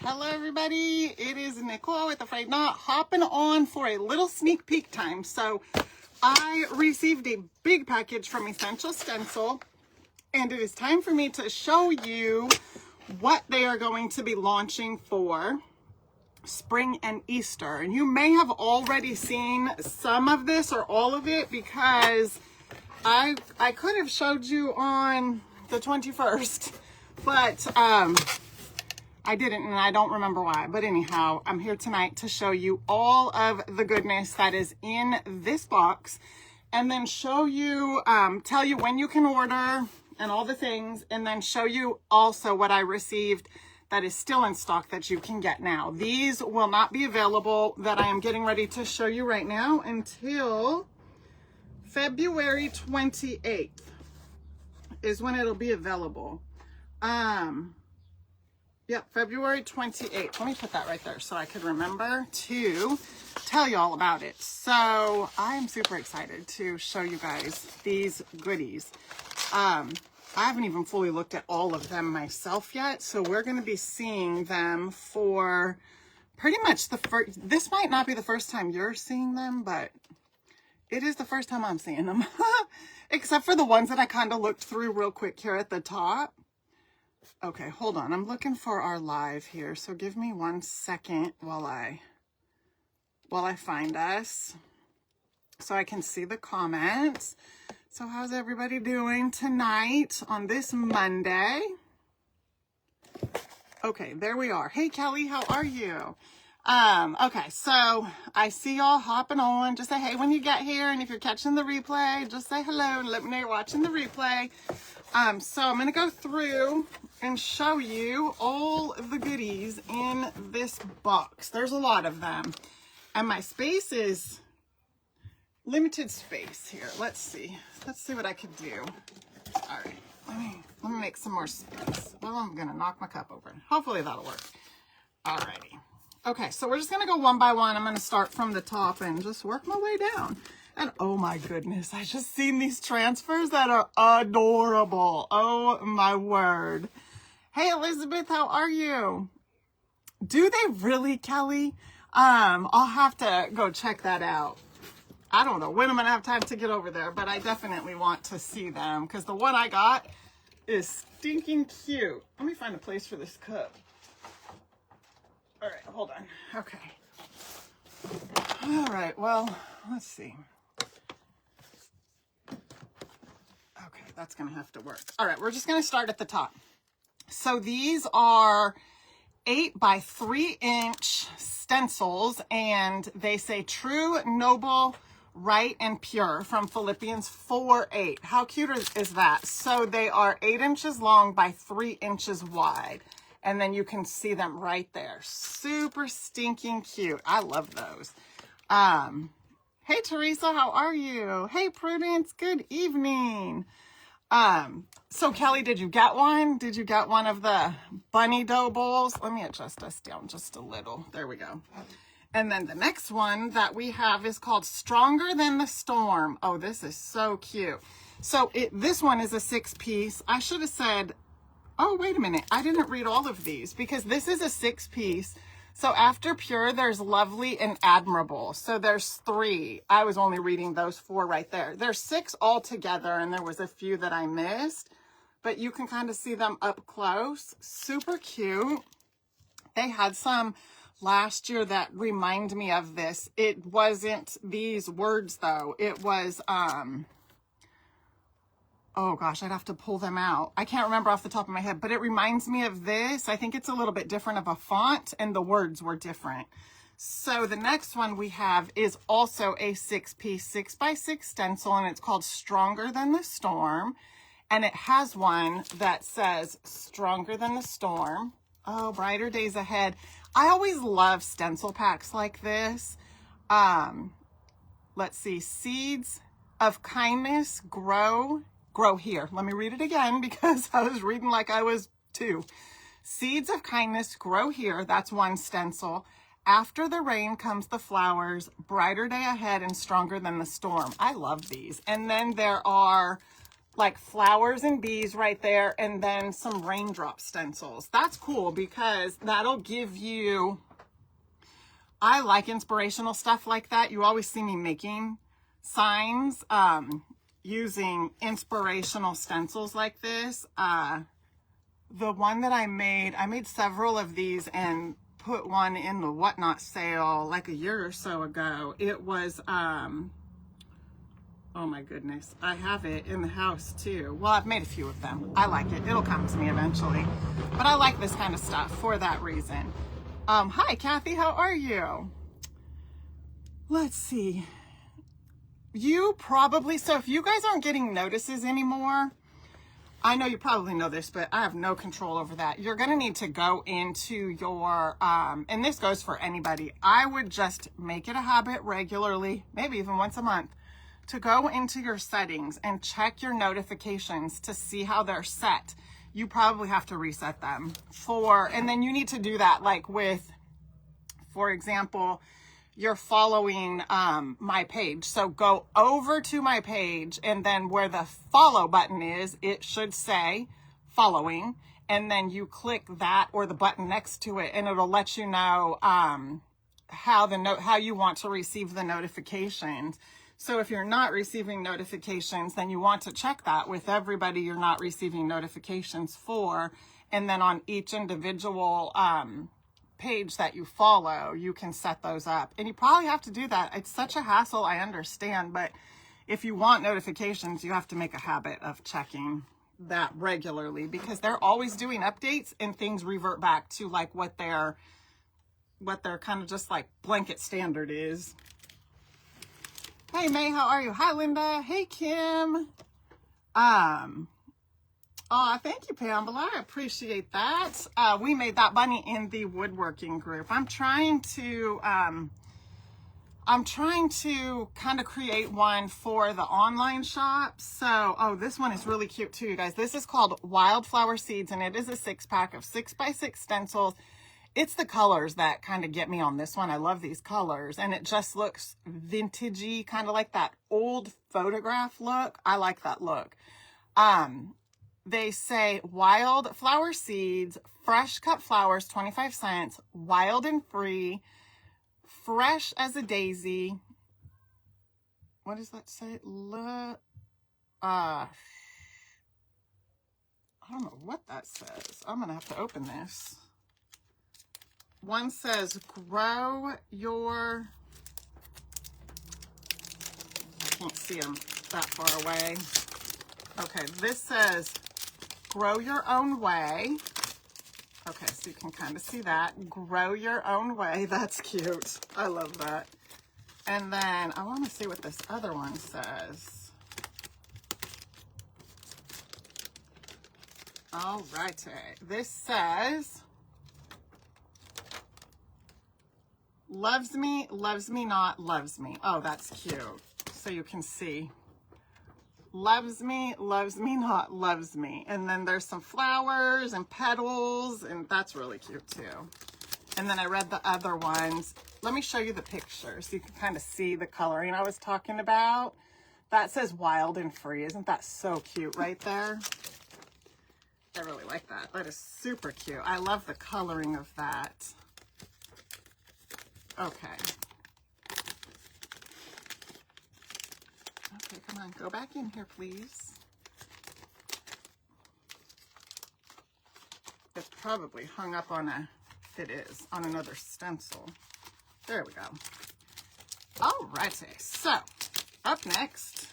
Hello everybody, it is Nicole with A-Frayed-Knot hopping on for a little sneak peek time. So I received a big package from Essential Stencil and it is time for me to show you what they are going to be launching for spring and Easter. And you may have already seen some of this or all of it because I could have showed you on the 21st, but I didn't, and I don't remember why. But anyhow, I'm here tonight to show you all of the goodness that is in this box, and then show you, tell you when you can order and all the things, and then show you also what I received that is still in stock that you can get now. These will not be available that I am getting ready to show you right now until February 28th is when it'll be available. Yep, February 28th. Let me put that right there so I could remember to tell you all about it. So I am super excited to show you guys these goodies. I haven't even fully looked at all of them myself yet, so we're going to be seeing them for pretty much the first. This might not be the first time you're seeing them, but it is the first time I'm seeing them. Except for the ones that I kind of looked through real quick here at the top. Okay, hold on. I'm looking for our live here, so give me 1 second while I find us so I can see the comments. So how's everybody doing tonight on this Monday? Okay, there we are. Hey Kelly, how are you? Okay, so I see y'all hopping on. Just say hey when you get here, and if you're catching the replay, just say hello and let me know you're watching the replay. So I'm going to go through and show you all of the goodies in this box. There's a lot of them. And my space is limited space here. Let's see. Let's see what I could do. All right. Let me make some more space. Well, I'm going to knock my cup over. Hopefully that'll work. All righty. Okay, so we're just going to go one by one. I'm going to start from the top and just work my way down. And oh my goodness, I just seen these transfers that are adorable. Oh my word. Hey Elizabeth, how are you? Do they really, Kelly? I'll have to go check that out. I don't know when I'm gonna have time to get over there, but I definitely want to see them because the one I got is stinking cute. Let me find a place for this cup. All right, hold on. Okay. All right, well, let's see. Okay, that's going to have to work. All right, we're just going to start at the top. So these are 8 by 3 inch stencils, and they say true, noble, right, and pure from Philippians 4:8. How cute is that? So they are 8 inches long by 3 inches wide, and then you can see them right there. Super stinking cute. I love those. Hey Teresa, how are you? Hey Prudence, good evening. So Kelly, did you get one? Did you get one of the bunny dough bowls? Let me adjust us down just a little. There we go. And then the next one that we have is called Stronger Than the Storm. Oh, this is so cute. So this one is a 6-piece. I should have said, oh, wait a minute. I didn't read all of these because this is a 6-piece. So after pure, there's lovely and admirable. So there's 3. I was only reading those 4 right there. There's 6 altogether, and there was a few that I missed, but you can kind of see them up close. Super cute. They had some last year that remind me of this. It wasn't these words though. It was, oh gosh, I'd have to pull them out. I can't remember off the top of my head, but it reminds me of this. I think it's a little bit different of a font and the words were different. So the next one we have is also a 6-piece 6x6 stencil, and it's called Stronger Than the Storm. And it has one that says Stronger Than the Storm. Oh, brighter days ahead. I always love stencil packs like this. Let's see, seeds of kindness grow here. Let me read it again because I was reading like I was 2. Seeds of kindness grow here. That's one stencil. After the rain comes the flowers, brighter day ahead and stronger than the storm. I love these. And then there are like flowers and bees right there, and then some raindrop stencils. That's cool because that'll give you, I like inspirational stuff like that. You always see me making signs using inspirational stencils like this. The one that I made several of these and put one in the Whatnot sale like a year or so ago. It was, oh my goodness, I have it in the house too. Well, I've made a few of them. I like it. It'll come to me eventually. But I like this kind of stuff for that reason. Hi, Kathy, how are you? Let's see. You probably, so if you guys aren't getting notices anymore, I know you probably know this, but I have no control over that. You're going to need to go into your, and this goes for anybody. I would just make it a habit regularly, maybe even once a month, to go into your settings and check your notifications to see how they're set. You probably have to reset them and then you need to do that like with, for example, you're following my page. So go over to my page, and then where the follow button is, it should say following, and then you click that or the button next to it, and it'll let you know how you want to receive the notifications. So if you're not receiving notifications, then you want to check that with everybody you're not receiving notifications for, and then on each individual page that you follow, you can set those up. And you probably have to do that. It's such a hassle, I understand, but if you want notifications, you have to make a habit of checking that regularly, because they're always doing updates and things revert back to like what their kind of just like blanket standard is. Hey May, how are you? Hi Linda. Hey Kim. Oh, thank you, Pamela. I appreciate that. We made that bunny in the woodworking group. I'm trying to kind of create one for the online shop. So, oh, this one is really cute too, you guys. This is called Wildflower Seeds, and it is a 6-pack of 6x6 stencils. It's the colors that kind of get me on this one. I love these colors, and it just looks vintagey, kind of like that old photograph look. I like that look. They say wildflower seeds, fresh cut flowers, 25 cents, wild and free, fresh as a daisy. What does that say? I don't know what that says. I'm going to have to open this. One says grow your, I can't see them that far away. Okay, this says grow your own way. Okay, so you can kind of see that. Grow your own way. That's cute. I love that. And then I want to see what this other one says. All righty. This says, loves me not, loves me. Oh, that's cute. So you can see. Loves me not, loves me. And then there's some flowers and petals, and that's really cute too. And then I read the other ones. Let me show you the picture so you can kind of see the coloring I was talking about. That says wild and free. Isn't that so cute right there? I really like that. That is super cute. I love the coloring of that. Okay. Okay, come on, go back in here, please. It's probably hung up on it is, on another stencil. There we go. Alrighty, so up next,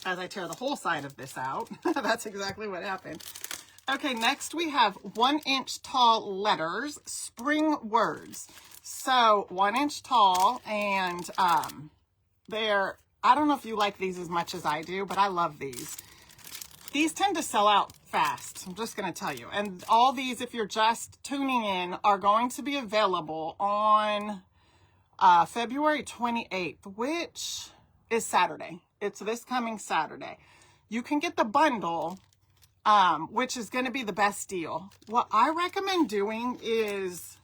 as I tear the whole side of this out, that's exactly what happened. Okay, next we have 1-inch tall letters, spring words. So 1 inch tall, and they're, I don't know if you like these as much as I do, but I love these. These tend to sell out fast, I'm just going to tell you. And all these, if you're just tuning in, are going to be available on February 28th, which is Saturday. It's this coming Saturday. You can get the bundle, which is going to be the best deal. What I recommend doing is,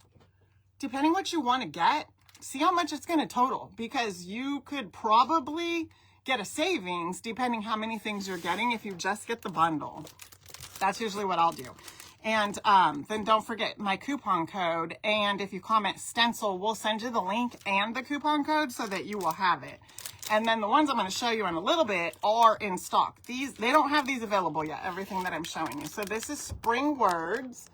depending what you want to get, see how much it's going to total, because you could probably get a savings depending how many things you're getting if you just get the bundle. That's usually what I'll do. And then don't forget my coupon code. And if you comment Stencil, we'll send you the link and the coupon code so that you will have it. And then the ones I'm going to show you in a little bit are in stock. They don't have these available yet, everything that I'm showing you. So this is spring words.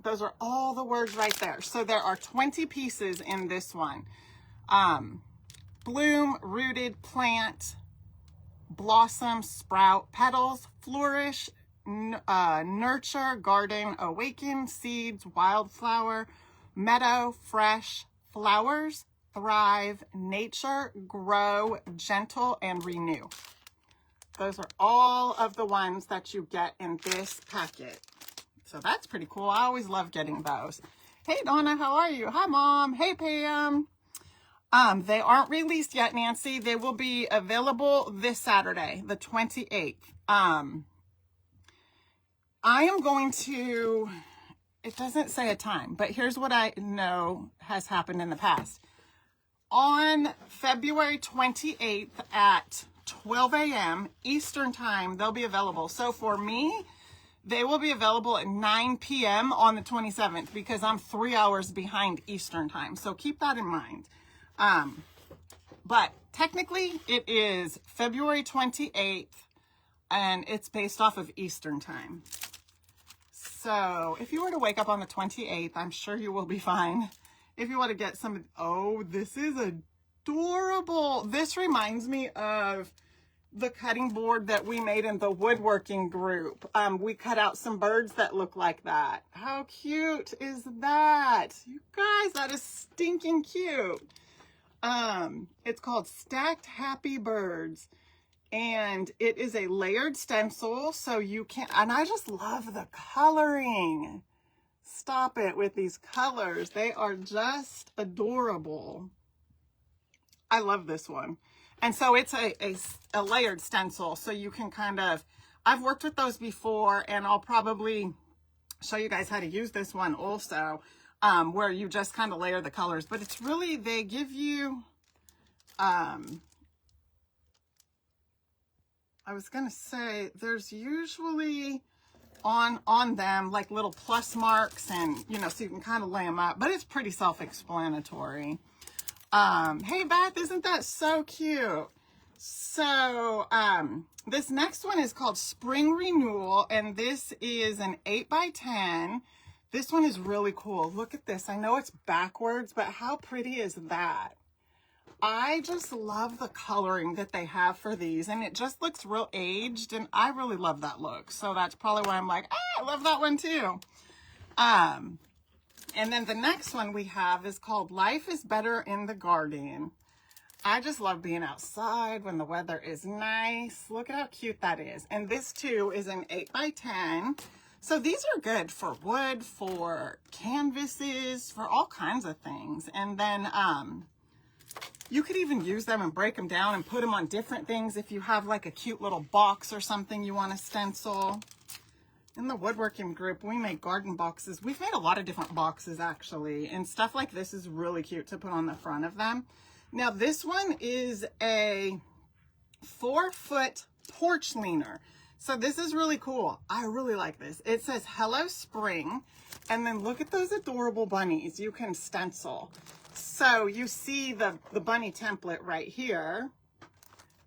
Those are all the words right there. So there are 20 pieces in this one. Bloom, rooted, plant, blossom, sprout, petals, flourish, nurture, garden, awaken, seeds, wildflower, meadow, fresh, flowers, thrive, nature, grow, gentle, and renew. Those are all of the ones that you get in this packet. So that's pretty cool. I always love getting those. Hey, Donna, how are you? Hi, Mom. Hey, Pam. They aren't released yet, Nancy. They will be available this Saturday, the 28th. I am going to, it doesn't say a time, but here's what I know has happened in the past. On February 28th at 12 a.m. Eastern time, they'll be available. So for me, they will be available at 9 p.m. on the 27th because I'm 3 hours behind Eastern time. So keep that in mind. But technically it is February 28th and it's based off of Eastern time. So if you were to wake up on the 28th, I'm sure you will be fine. If you want to get some, oh, this is adorable. This reminds me of the cutting board that we made in the woodworking group. We cut out some birds that look like that. How cute is that? You guys, that is stinking cute. It's called Stacked Happy Birds. And it is a layered stencil, so you can, and I just love the coloring. Stop it with these colors. They are just adorable. I love this one. And so it's a layered stencil, so you can kind of, I've worked with those before, and I'll probably show you guys how to use this one also, where you just kind of layer the colors. But it's really, they give you, I was going to say, there's usually on them like little plus marks, and, you know, so you can kind of lay them up, but it's pretty self-explanatory. Hey, Beth, isn't that so cute? So, this next one is called Spring Renewal, and this is an 8x10. This one is really cool. Look at this. I know it's backwards, but how pretty is that? I just love the coloring that they have for these, and it just looks real aged, and I really love that look. So that's probably why I'm like, I love that one too. And then the next one we have is called Life is Better in the Garden. I just love being outside when the weather is nice. Look at how cute that is. And this too is an 8x10. So these are good for wood, for canvases, for all kinds of things. And then, you could even use them and break them down and put them on different things if you have like a cute little box or something you want to stencil. In the woodworking group, we make garden boxes. We've made a lot of different boxes actually, and stuff like this is really cute to put on the front of them. Now this one is a 4-foot porch leaner. So this is really cool. I really like this. It says Hello Spring, and then look at those adorable bunnies you can stencil. So you see the bunny template right here,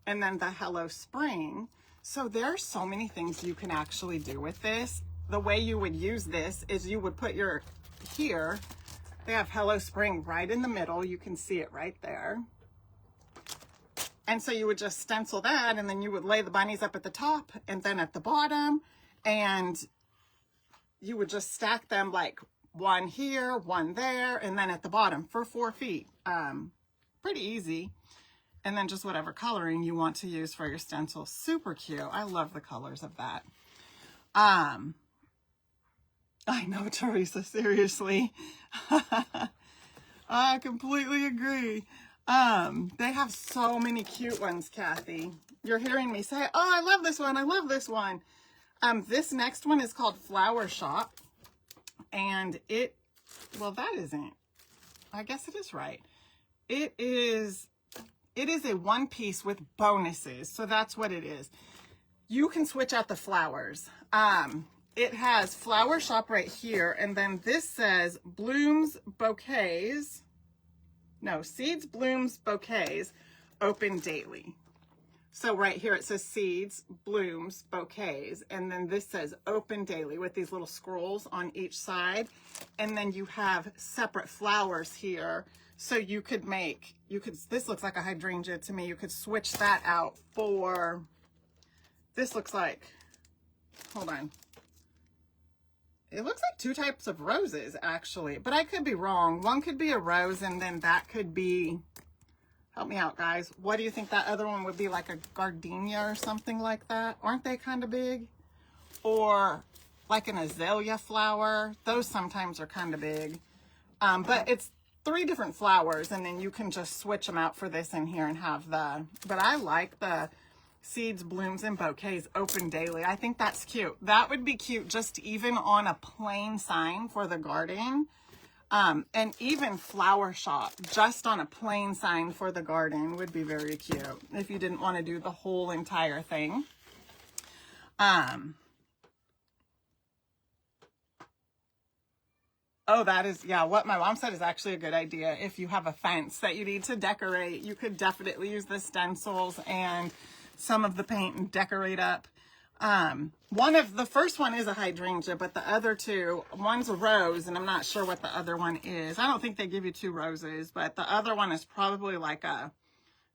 and then the Hello Spring. So there's so many things you can actually do with this. The way you would use this is you would put your, here, they have Hello Spring right in the middle. You can see it right there. And so you would just stencil that, and then you would lay the bunnies up at the top and then at the bottom, and you would just stack them like one here, one there, and then at the bottom for 4 feet. Pretty easy. And then just whatever coloring you want to use for your stencil. Super cute. I love the colors of that. I know, Teresa, seriously. I completely agree. They have so many cute ones, Kathy. You're hearing me say, oh, I love this one. I love this one. This next one is called Flower Shop. And it, well, that isn't, I guess it is right. It is it is a one piece with bonuses. So that's what it is. You can switch out the flowers. It has flower shop right here. And then this says blooms, bouquets. No, seeds, blooms, bouquets, open daily. So right here it says seeds, blooms, bouquets, and then this says open daily with these little scrolls on each side. And then you have separate flowers here. So you could make, this looks like a hydrangea to me. You could switch that out for, this looks like, hold on. It looks like two types of roses actually, but I could be wrong. One could be a rose and then that could be, help me out, guys. What do you think that other one would be, like a gardenia or something like that? Aren't they kind of big? Or like an azalea flower. Those sometimes are kind of big. But it's 3 different flowers, and then you can just switch them out for this in here and have the, but I like the seeds, blooms, and bouquets open daily. I think that's cute. That would be cute just even on a plain sign for the garden. And even flower shop, just on a plain sign for the garden would be very cute if you didn't want to do the whole entire thing. Oh, that is, yeah, what my mom said is actually a good idea. If you have a fence that you need to decorate, you could definitely use the stencils and some of the paint and decorate up. The first one is a hydrangea, but the other 2, one's a rose, and I'm not sure what the other one is. I don't think they give you 2 roses, but the other one is probably like a,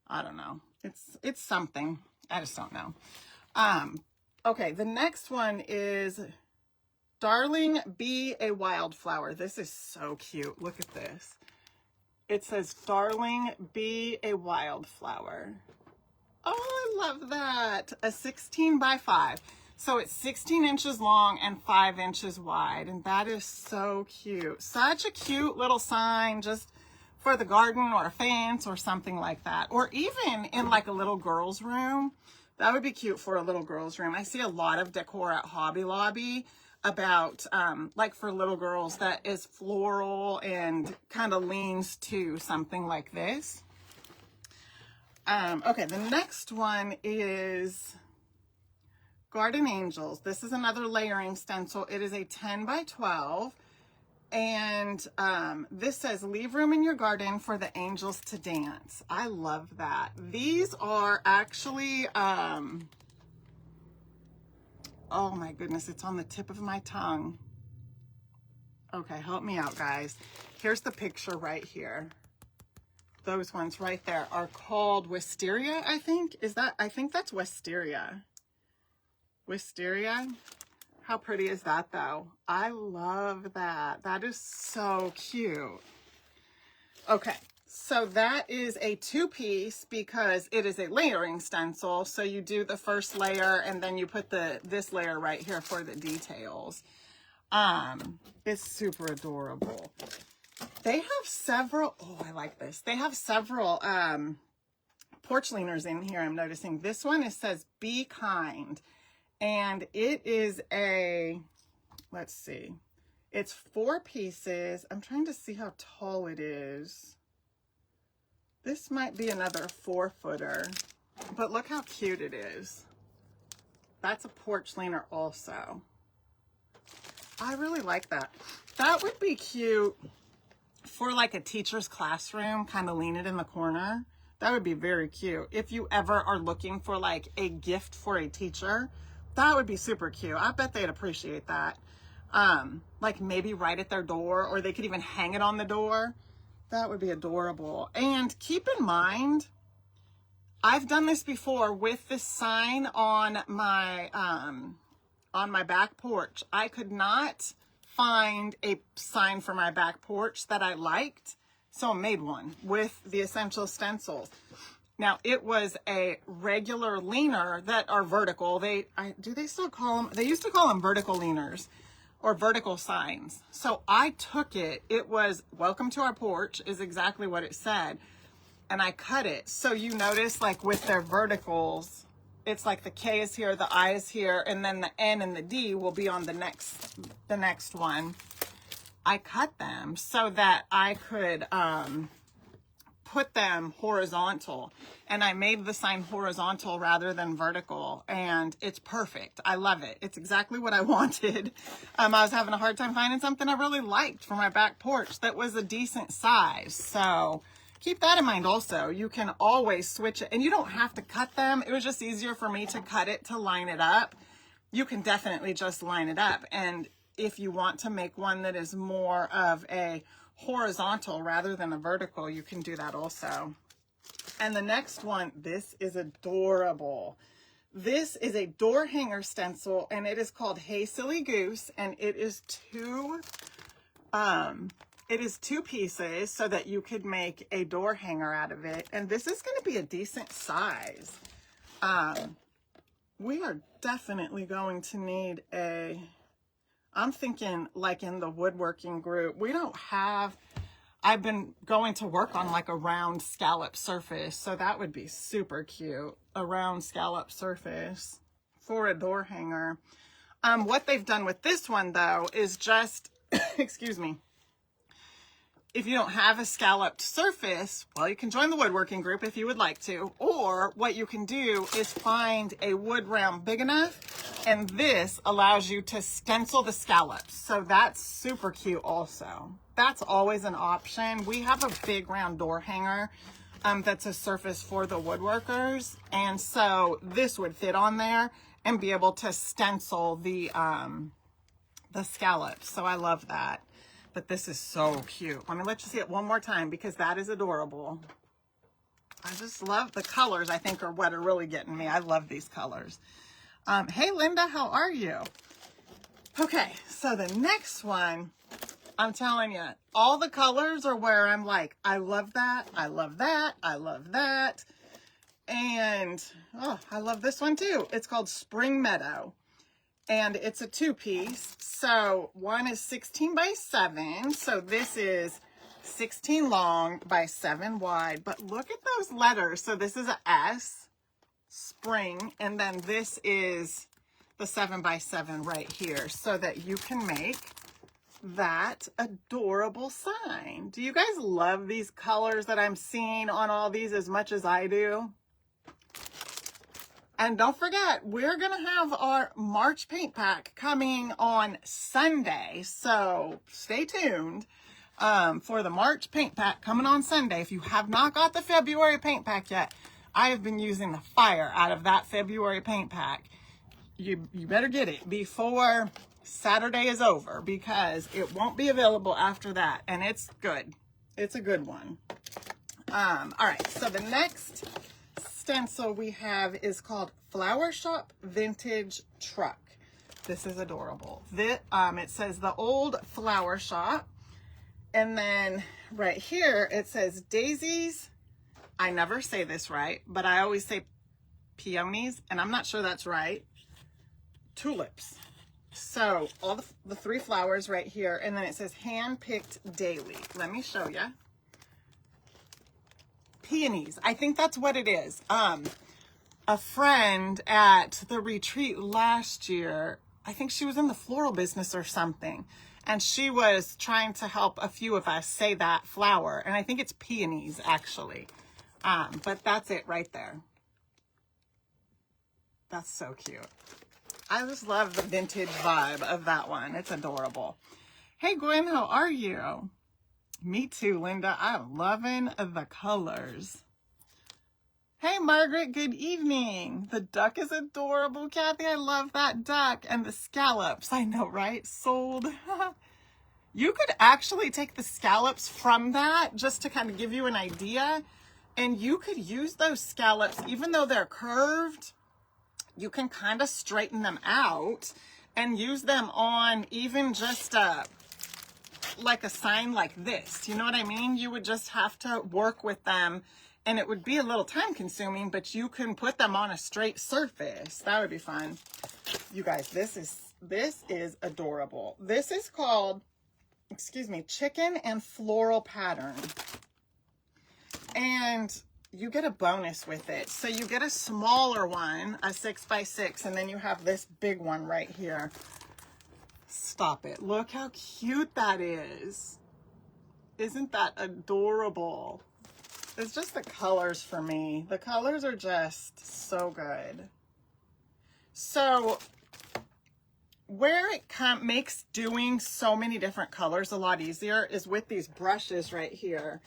I don't know. It's something. I just don't know. Okay, the next one is Darling Be a Wildflower. This is so cute. Look at this. It says, Darling Be a Wildflower. Oh, I love that. A 16 by 5. So it's 16 inches long and 5 inches wide. And that is so cute. Such a cute little sign just for the garden or a fence or something like that. Or even in like a little girl's room. That would be cute for a little girl's room. I see a lot of decor at Hobby Lobby about like for little girls that is floral and kind of leans to something like this. Okay, the next one is Garden Angels. This is another layering stencil. It is a 10 by 12. And this says, leave room in your garden for the angels to dance. I love that. These are actually, oh my goodness, it's on the tip of my tongue. Okay, help me out, guys. Here's the picture right here. Those ones right there are called wisteria, I think. I think that's wisteria. Wisteria. How pretty is that though? I love that. That is so cute. Okay, so that is a 2-piece because it is a layering stencil. So you do the first layer and then you put this layer right here for the details. It's super adorable. They have several, oh, I like this. They have several porch leaners in here, I'm noticing. This one, it says, be kind. And it is a, let's see, it's 4 pieces. I'm trying to see how tall it is. This might be another 4-footer, but look how cute it is. That's a porch leaner also. I really like that. That would be cute for like a teacher's classroom, kind of lean it in the corner. That would be very cute. If you ever are looking for like a gift for a teacher, that would be super cute. I bet they'd appreciate that. Like maybe right at their door, or they could even hang it on the door. That would be adorable. And keep in mind, I've done this before with this sign on my back porch. I could not find a sign for my back porch that I liked, so I made one with the essential stencils. Now, it was a regular leaner that are vertical. Do they still call them? They used to call them vertical leaners or vertical signs. So I took it. It was welcome to our porch is exactly what it said. And I cut it. So you notice like with their verticals, it's like the K is here, the I is here, and then the N and the D will be on the next one. I cut them so that I could put them horizontal, and I made the sign horizontal rather than vertical, and it's perfect. I love it. It's exactly what I wanted. I was having a hard time finding something I really liked for my back porch that was a decent size. So keep that in mind also. You can always switch it, and you don't have to cut them. It was just easier for me to cut it to line it up. You can definitely just line it up. And if you want to make one that is more of a horizontal rather than a vertical, you can do that also. And the next one, this is adorable. This is a door hanger stencil, and it is called Hey Silly Goose, and it is two pieces so that you could make a door hanger out of it. And this is going to be a decent size. We are definitely going to need I'm thinking like in the woodworking group, we don't have, I've been going to work on like a round scallop surface. So that would be super cute. A round scallop surface for a door hanger. What they've done with this one though, is just, excuse me, if you don't have a scalloped surface, well, you can join the woodworking group if you would like to, or what you can do is find a wood round big enough, and this allows you to stencil the scallops. So that's super cute also. That's always an option. We have a big round door hanger that's a surface for the woodworkers, and so this would fit on there and be able to stencil the scallops. So I love that. But this is so cute. Let me let you see it one more time because that is adorable. I just love the colors. I think are what are really getting me. I love these colors. Hey, Linda, how are you? Okay, so the next one, I'm telling you, all the colors are where I'm like, I love that. I love that. I love that. And, oh, I love this one too. It's called Spring Meadow. And it's a two-piece. So one is 16 by 7. So this is 16 long by 7 wide. But look at those letters. So this is a S, spring. And then this is the 7 by 7 right here. So that you can make that adorable sign. Do you guys love these colors that I'm seeing on all these as much as I do? And don't forget, we're going to have our March paint pack coming on Sunday. So stay tuned for the March paint pack coming on Sunday. If you have not got the February paint pack yet, I have been using the fire out of that February paint pack. You better get it before Saturday is over because it won't be available after that. And it's good. It's a good one. All right, so the next stencil we have is called Flower Shop Vintage Truck. This is adorable. It says the old flower shop, and then right here it says daisies. I never say this right, but I always say peonies, and I'm not sure that's right. Tulips. So all the 3 flowers right here, and then it says hand-picked daily. Let me show you. Peonies. I think that's what it is. A friend at the retreat last year, I think she was in the floral business or something, and she was trying to help a few of us say that flower, and I think it's peonies actually. But that's it right there. That's so cute. I just love the vintage vibe of that one. It's adorable. Hey Gwen, how are you? Me too, Linda. I'm loving the colors. Hey, Margaret, good evening. The duck is adorable, Kathy. I love that duck. And the scallops. I know, right? Sold. You could actually take the scallops from that just to kind of give you an idea. And you could use those scallops, even though they're curved, you can kind of straighten them out and use them on even just like a sign like this. You know what I mean? You would just have to work with them and it would be a little time consuming, but you can put them on a straight surface. That would be fun. You guys, this is adorable. This is called, excuse me, Chicken and Floral Pattern. And you get a bonus with it. So you get a smaller one, a 6 by 6, and then you have this big one right here. Stop it. Look how cute that is. Isn't that adorable? It's just the colors for me. The colors are just so good. So where it makes doing so many different colors a lot easier is with these brushes right here.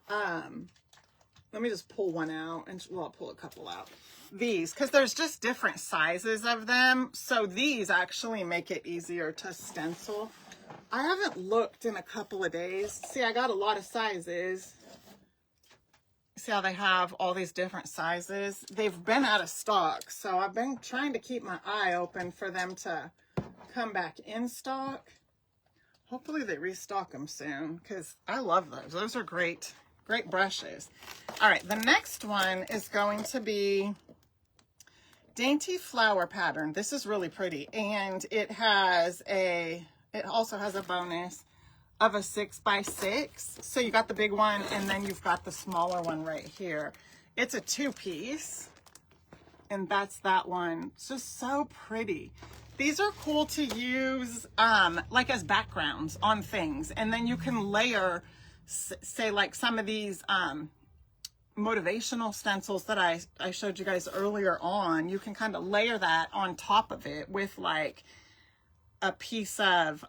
Let me just pull one out, and well, I'll pull a couple out. These, because there's just different sizes of them. So these actually make it easier to stencil. I haven't looked in a couple of days. See, I got a lot of sizes. See how they have all these different sizes? They've been out of stock, so I've been trying to keep my eye open for them to come back in stock. Hopefully they restock them soon, because I love those. Those are great, great brushes. All right, the next one is going to be Dainty Flower Pattern. This is really pretty, and it also has a bonus of a 6x6. So you got the big one, and then you've got the smaller one right here. It's a 2-piece, and that's that one. It's just so pretty. These are cool to use like as backgrounds on things, and then you can layer, say like some of these motivational stencils that I showed you guys earlier on. You can kind of layer that on top of it with like a piece of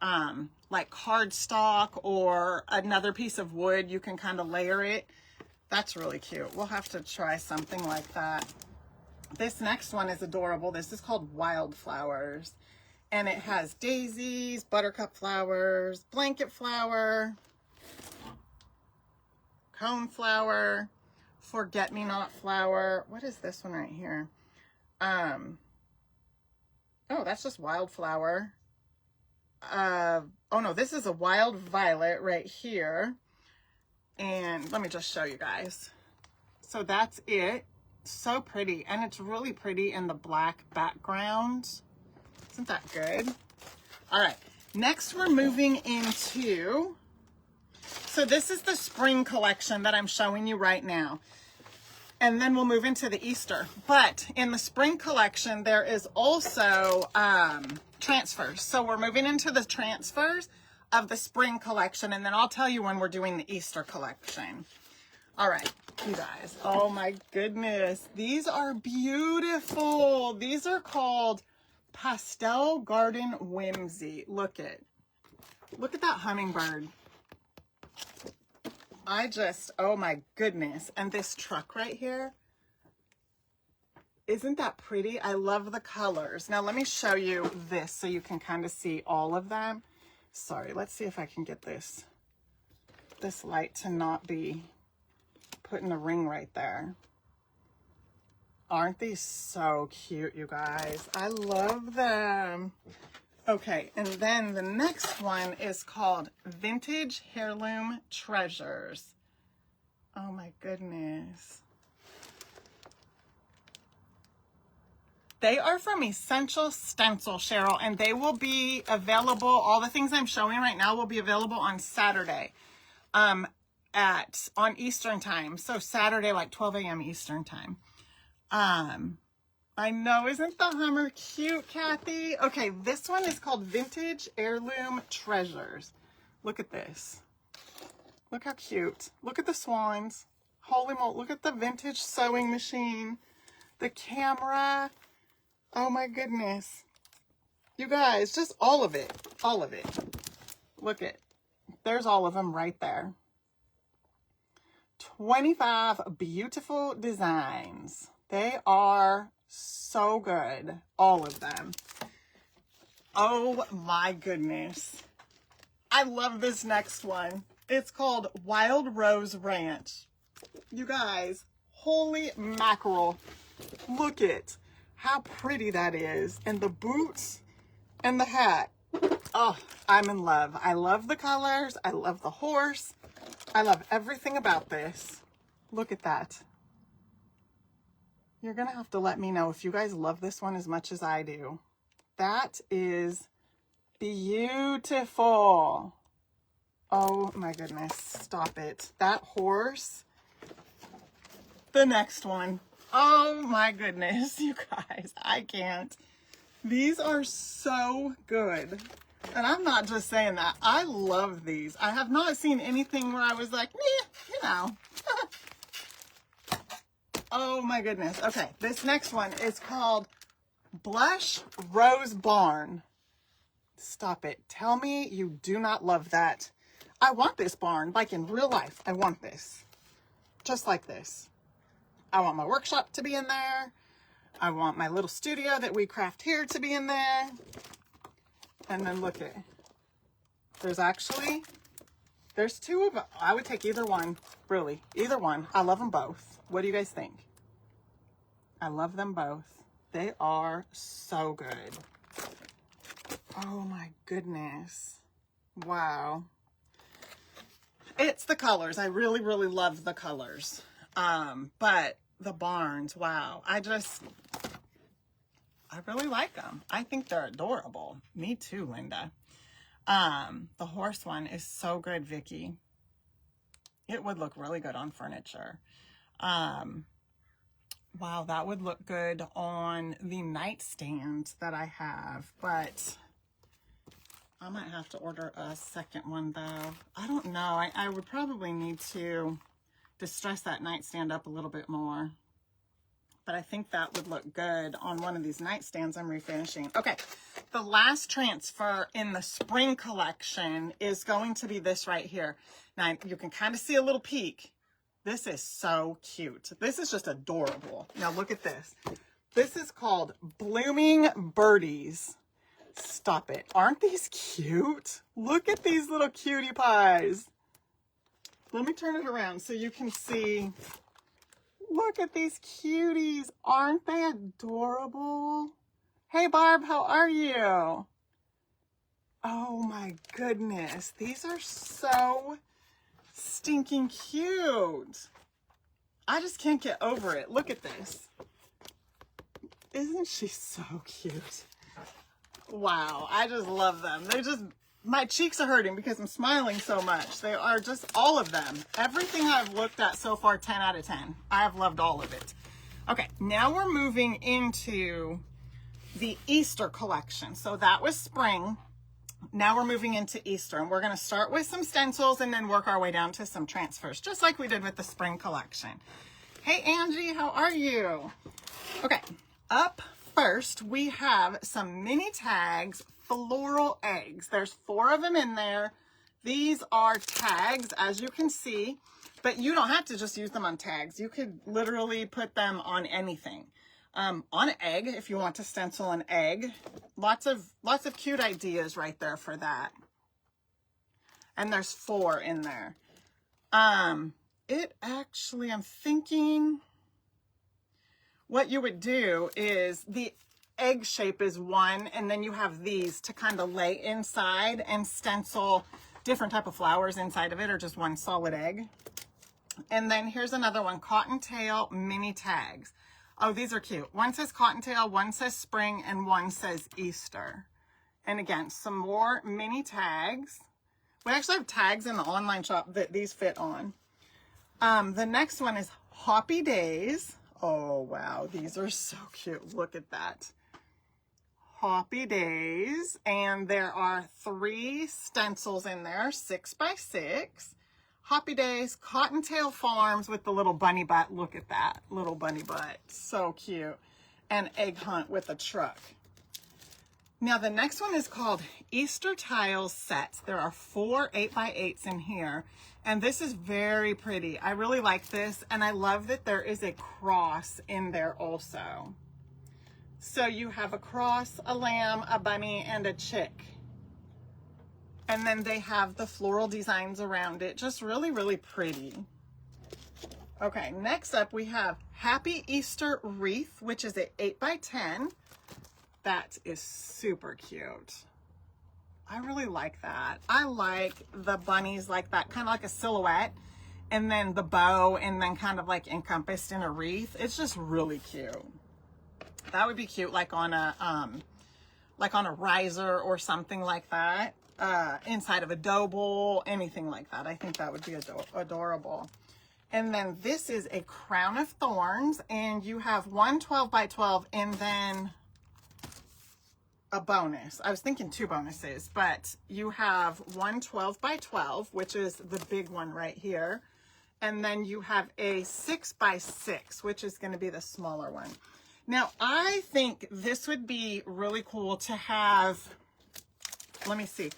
like cardstock or another piece of wood. You can kind of layer it. That's really cute. We'll have to try something like that. This next one is adorable. This is called Wildflowers, and it has daisies, buttercup flowers, blanket flower, cone flower, forget-me-not flower. What is this one right here? Oh, that's just wildflower. Oh no, this is a wild violet right here. And let me just show you guys. So that's it. So pretty, and it's really pretty in the black background. Isn't that good? All right, next we're moving into, so this is the spring collection that I'm showing you right now. And then we'll move into the Easter. But in the spring collection, there is also transfers. So we're moving into the transfers of the spring collection, and then I'll tell you when we're doing the Easter collection. All right, you guys. Oh my goodness. These are beautiful. These are called Pastel Garden Whimsy. Look at that hummingbird. Oh my goodness. And this truck right here, isn't that pretty? I love the colors. Now let me show you this so you can kind of see all of them. Sorry, let's see if I can get this light to not be putting a ring right there. Aren't these so cute, you guys? I love them. Okay, and then the next one is called Vintage Heirloom Treasures. Oh my goodness. They are from Essential Stencil, Cheryl, and they will be available, all the things I'm showing right now will be available on Saturday on Eastern time. So Saturday, like 12 a.m. Eastern time. I know, isn't the Hummer cute, Kathy? Okay, this one is called Vintage Heirloom Treasures. Look at this. Look how cute. Look at the swans. Holy moly, look at the vintage sewing machine. The camera. Oh my goodness. You guys, just all of it. All of it. Look at, there's all of them right there. 25 beautiful designs. They are so good, all of them. Oh my goodness. I love this next one. It's called Wild Rose Ranch. You guys, holy mackerel. Look at how pretty that is. And the boots and the hat. Oh, I'm in love. I love the colors. I love the horse. I love everything about this. Look at that. You're going to have to let me know if you guys love this one as much as I do. That is beautiful. Oh my goodness. Stop it. That horse. The next one. Oh my goodness, you guys. I can't. These are so good. And I'm not just saying that. I love these. I have not seen anything where I was like, meh, you know. Oh my goodness. Okay, this next one is called Blush Rose Barn. Stop it. Tell me you do not love that. I want this barn, like in real life. I want this. Just like this. I want my workshop to be in there. I want my little studio that we craft here to be in there. And then look at, there's two of them. I would take either one, really. Either one. I love them both. What do you guys think? I love them both. They are so good. Oh my goodness. Wow. It's the colors. I really, really love the colors. But the barns, wow. I really like them. I think they're adorable. Me too, Linda. The horse one is so good, Vicky. It would look really good on furniture. Wow, that would look good on the nightstand that I have, but I might have to order a second one though. I don't know. I would probably need to distress that nightstand up a little bit more. But I think that would look good on one of these nightstands I'm refinishing. Okay, the last transfer in the spring collection is going to be this right here. Now, you can kind of see a little peek. This is so cute. This is just adorable. Now, look at this. This is called Blooming Birdies. Stop it. Aren't these cute? Look at these little cutie pies. Let me turn it around so you can see. Look at these cuties. Aren't they adorable? Hey, Barb, how are you? Oh my goodness. These are so stinking cute. I just can't get over it. Look at this. Isn't she so cute? Wow. I just love them. They're just, my cheeks are hurting because I'm smiling so much. They are just all of them. Everything I've looked at so far, 10 out of 10. I have loved all of it. Okay, now we're moving into the Easter collection. So that was spring. Now we're moving into Easter, and we're going to start with some stencils and then work our way down to some transfers, just like we did with the spring collection. Hey, Angie, how are you? Okay, up first, we have some mini tags, floral eggs. There's 4 of them in there. These are tags, as you can see, but you don't have to just use them on tags. You could literally put them on anything. On an egg, if you want to stencil an egg. Lots of cute ideas right there for that. And there's 4 in there. It actually, I'm thinking what you would do is the egg shape is 1, and then you have these to kind of lay inside and stencil different type of flowers inside of it, or just 1 solid egg. And then here's another one, Cottontail mini tags. Oh, these are cute. One says Cottontail, one says spring, and one says Easter. And again, some more mini tags. We actually have tags in the online shop that these fit on. The next one is Hoppy Days. Oh, wow. These are so cute. Look at that. Hoppy Days. And there are 3 stencils in there, 6 by 6. Hoppy Days, Cottontail Farms with the little bunny butt. Look at that little bunny butt. So cute. And Egg Hunt with a truck. Now the next one is called Easter Tiles Sets. There are 4 8x8s in here. And this is very pretty. I really like this. And I love that there is a cross in there also. So you have a cross, a lamb, a bunny, and a chick. And then they have the floral designs around it. Just really, really pretty. Okay, next up we have Happy Easter Wreath, which is an 8x10. That is super cute. I really like that. I like the bunnies like that, kind of like a silhouette. And then the bow, and then kind of like encompassed in a wreath. It's just really cute. That would be cute like on a riser or something like that. Inside of a dough bowl, anything like that. I think that would be adorable. And then this is a Crown of Thorns, and you have 1 12x12 and then a bonus. I was thinking 2 bonuses, but you have 1 12x12, which is the big one right here. And then you have a 6x6, which is going to be the smaller one. Now, I think this would be really cool to have, let me see.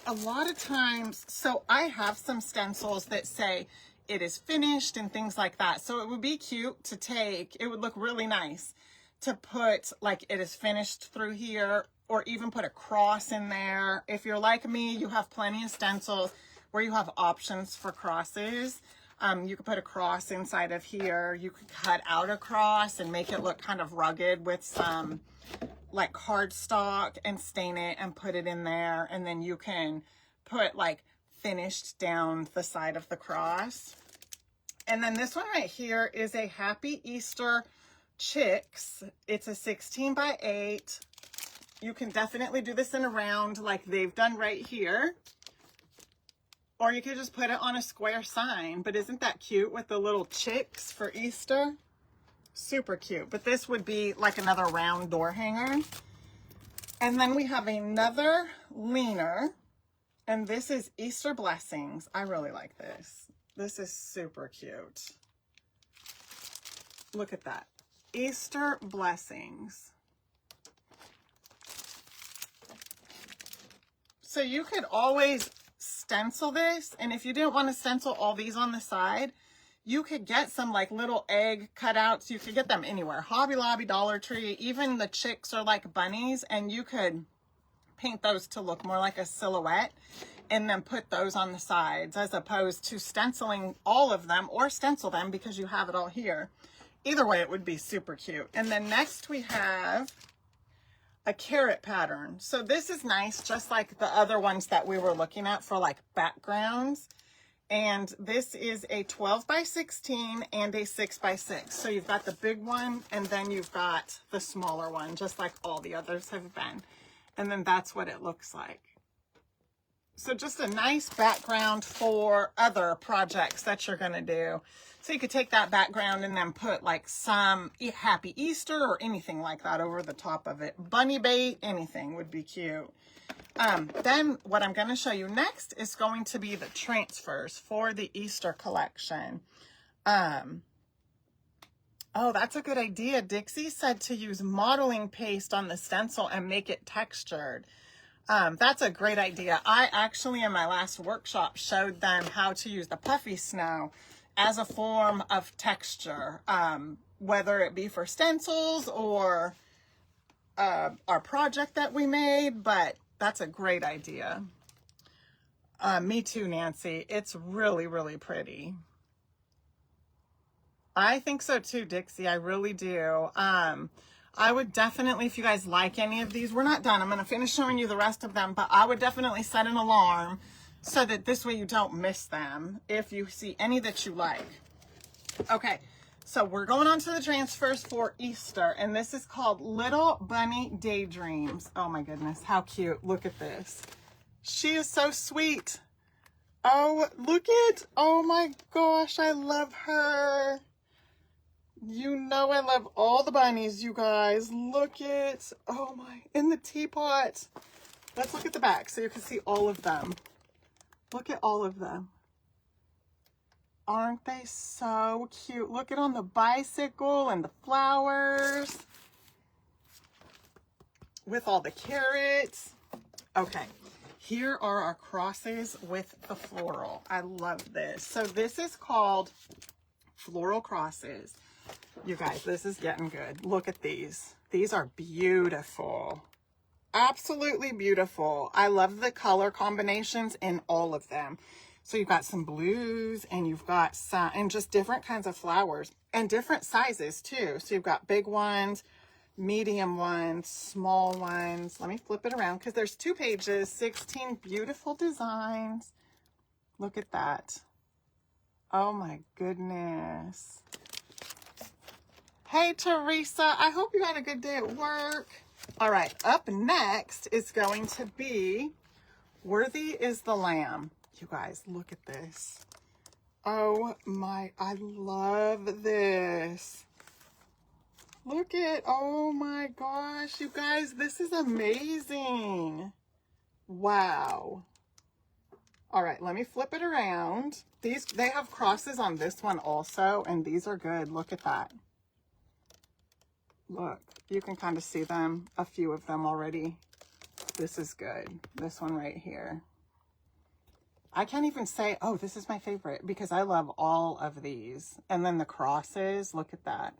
A lot of times, so I have some stencils that say it is finished and things like that. So it would be cute to take, it would look really nice to put like it is finished through here, or even put a cross in there. If you're like me, you have plenty of stencils where you have options for crosses. You could put a cross inside of here. You could cut out a cross and make it look kind of rugged with some like cardstock and stain it and put it in there. And then you can put like finished down the side of the cross. And then this one right here is a Happy Easter Chicks. It's a 16x8. You can definitely do this in a round like they've done right here. Or you could just put it on a square sign. But isn't that cute with the little chicks for Easter? Super cute. But this would be like another round door hanger. And then we have another leaner. And this is Easter Blessings. I really like this. This is super cute. Look at that. Easter Blessings. So you could always stencil this, and if you didn't want to stencil all these on the side, you could get some like little egg cutouts. You could get them anywhere. Hobby Lobby, Dollar Tree, even the chicks are like bunnies, and you could paint those to look more like a silhouette and then put those on the sides as opposed to stenciling all of them, or stencil them because you have it all here. Either way, it would be super cute. And then next we have a carrot pattern. So this is nice, just like the other ones that we were looking at for like backgrounds. And this is a 12x16 and a 6x6. So you've got the big one, and then you've got the smaller one, just like all the others have been. And then that's what it looks like. So just a nice background for other projects that you're going to do. So you could take that background and then put like some Happy Easter or anything like that over the top of it. Bunny bait, anything would be cute. Then what I'm going to show you next is going to be the transfers for the Easter collection. Oh, that's a good idea. Dixie said to use modeling paste on the stencil and make it textured. That's a great idea. I actually, in my last workshop, showed them how to use the puffy snow as a form of texture, whether it be for stencils or our project that we made, but that's a great idea. Me too, Nancy. It's really, really pretty. I think so too, Dixie. I really do. I would definitely, if you guys like any of these, we're not done. I'm going to finish showing you the rest of them, but I would definitely set an alarm so that this way you don't miss them if you see any that you like. Okay, so we're going on to the transfers for Easter, and this is called Little Bunny Daydreams. Oh my goodness, how cute. Look at this. She is so sweet. Oh, look it. Oh my gosh, I love her. You know I love all the bunnies, you guys. Look it. Oh my, in the teapot. Let's look at the back so you can see all of them. Look at all of them. Aren't they so cute? Look at on the bicycle and the flowers with all the carrots. Okay, here are our crosses with the floral. I love this. So this is called floral crosses. You guys, this is getting good. Look at these. These are beautiful. Absolutely beautiful. I love the color combinations in all of them. So you've got some blues, and you've got some, and just different kinds of flowers and different sizes too. So you've got big ones, medium ones, small ones. Let me flip it around because there's 2 pages, 16 beautiful designs. Look at that. Oh my goodness. Hey, Teresa, I hope you had a good day at work. All right, up next is going to be Worthy is the Lamb. You guys, look at this. Oh my, I love this. Look at, oh my gosh, you guys, this is amazing. Wow. All right, let me flip it around. They have crosses on this one also, and these are good. Look at that. Look, you can kind of see them, a few of them already. This is good. This one right here. I can't even say, oh, this is my favorite, because I love all of these. And then the crosses, look at that.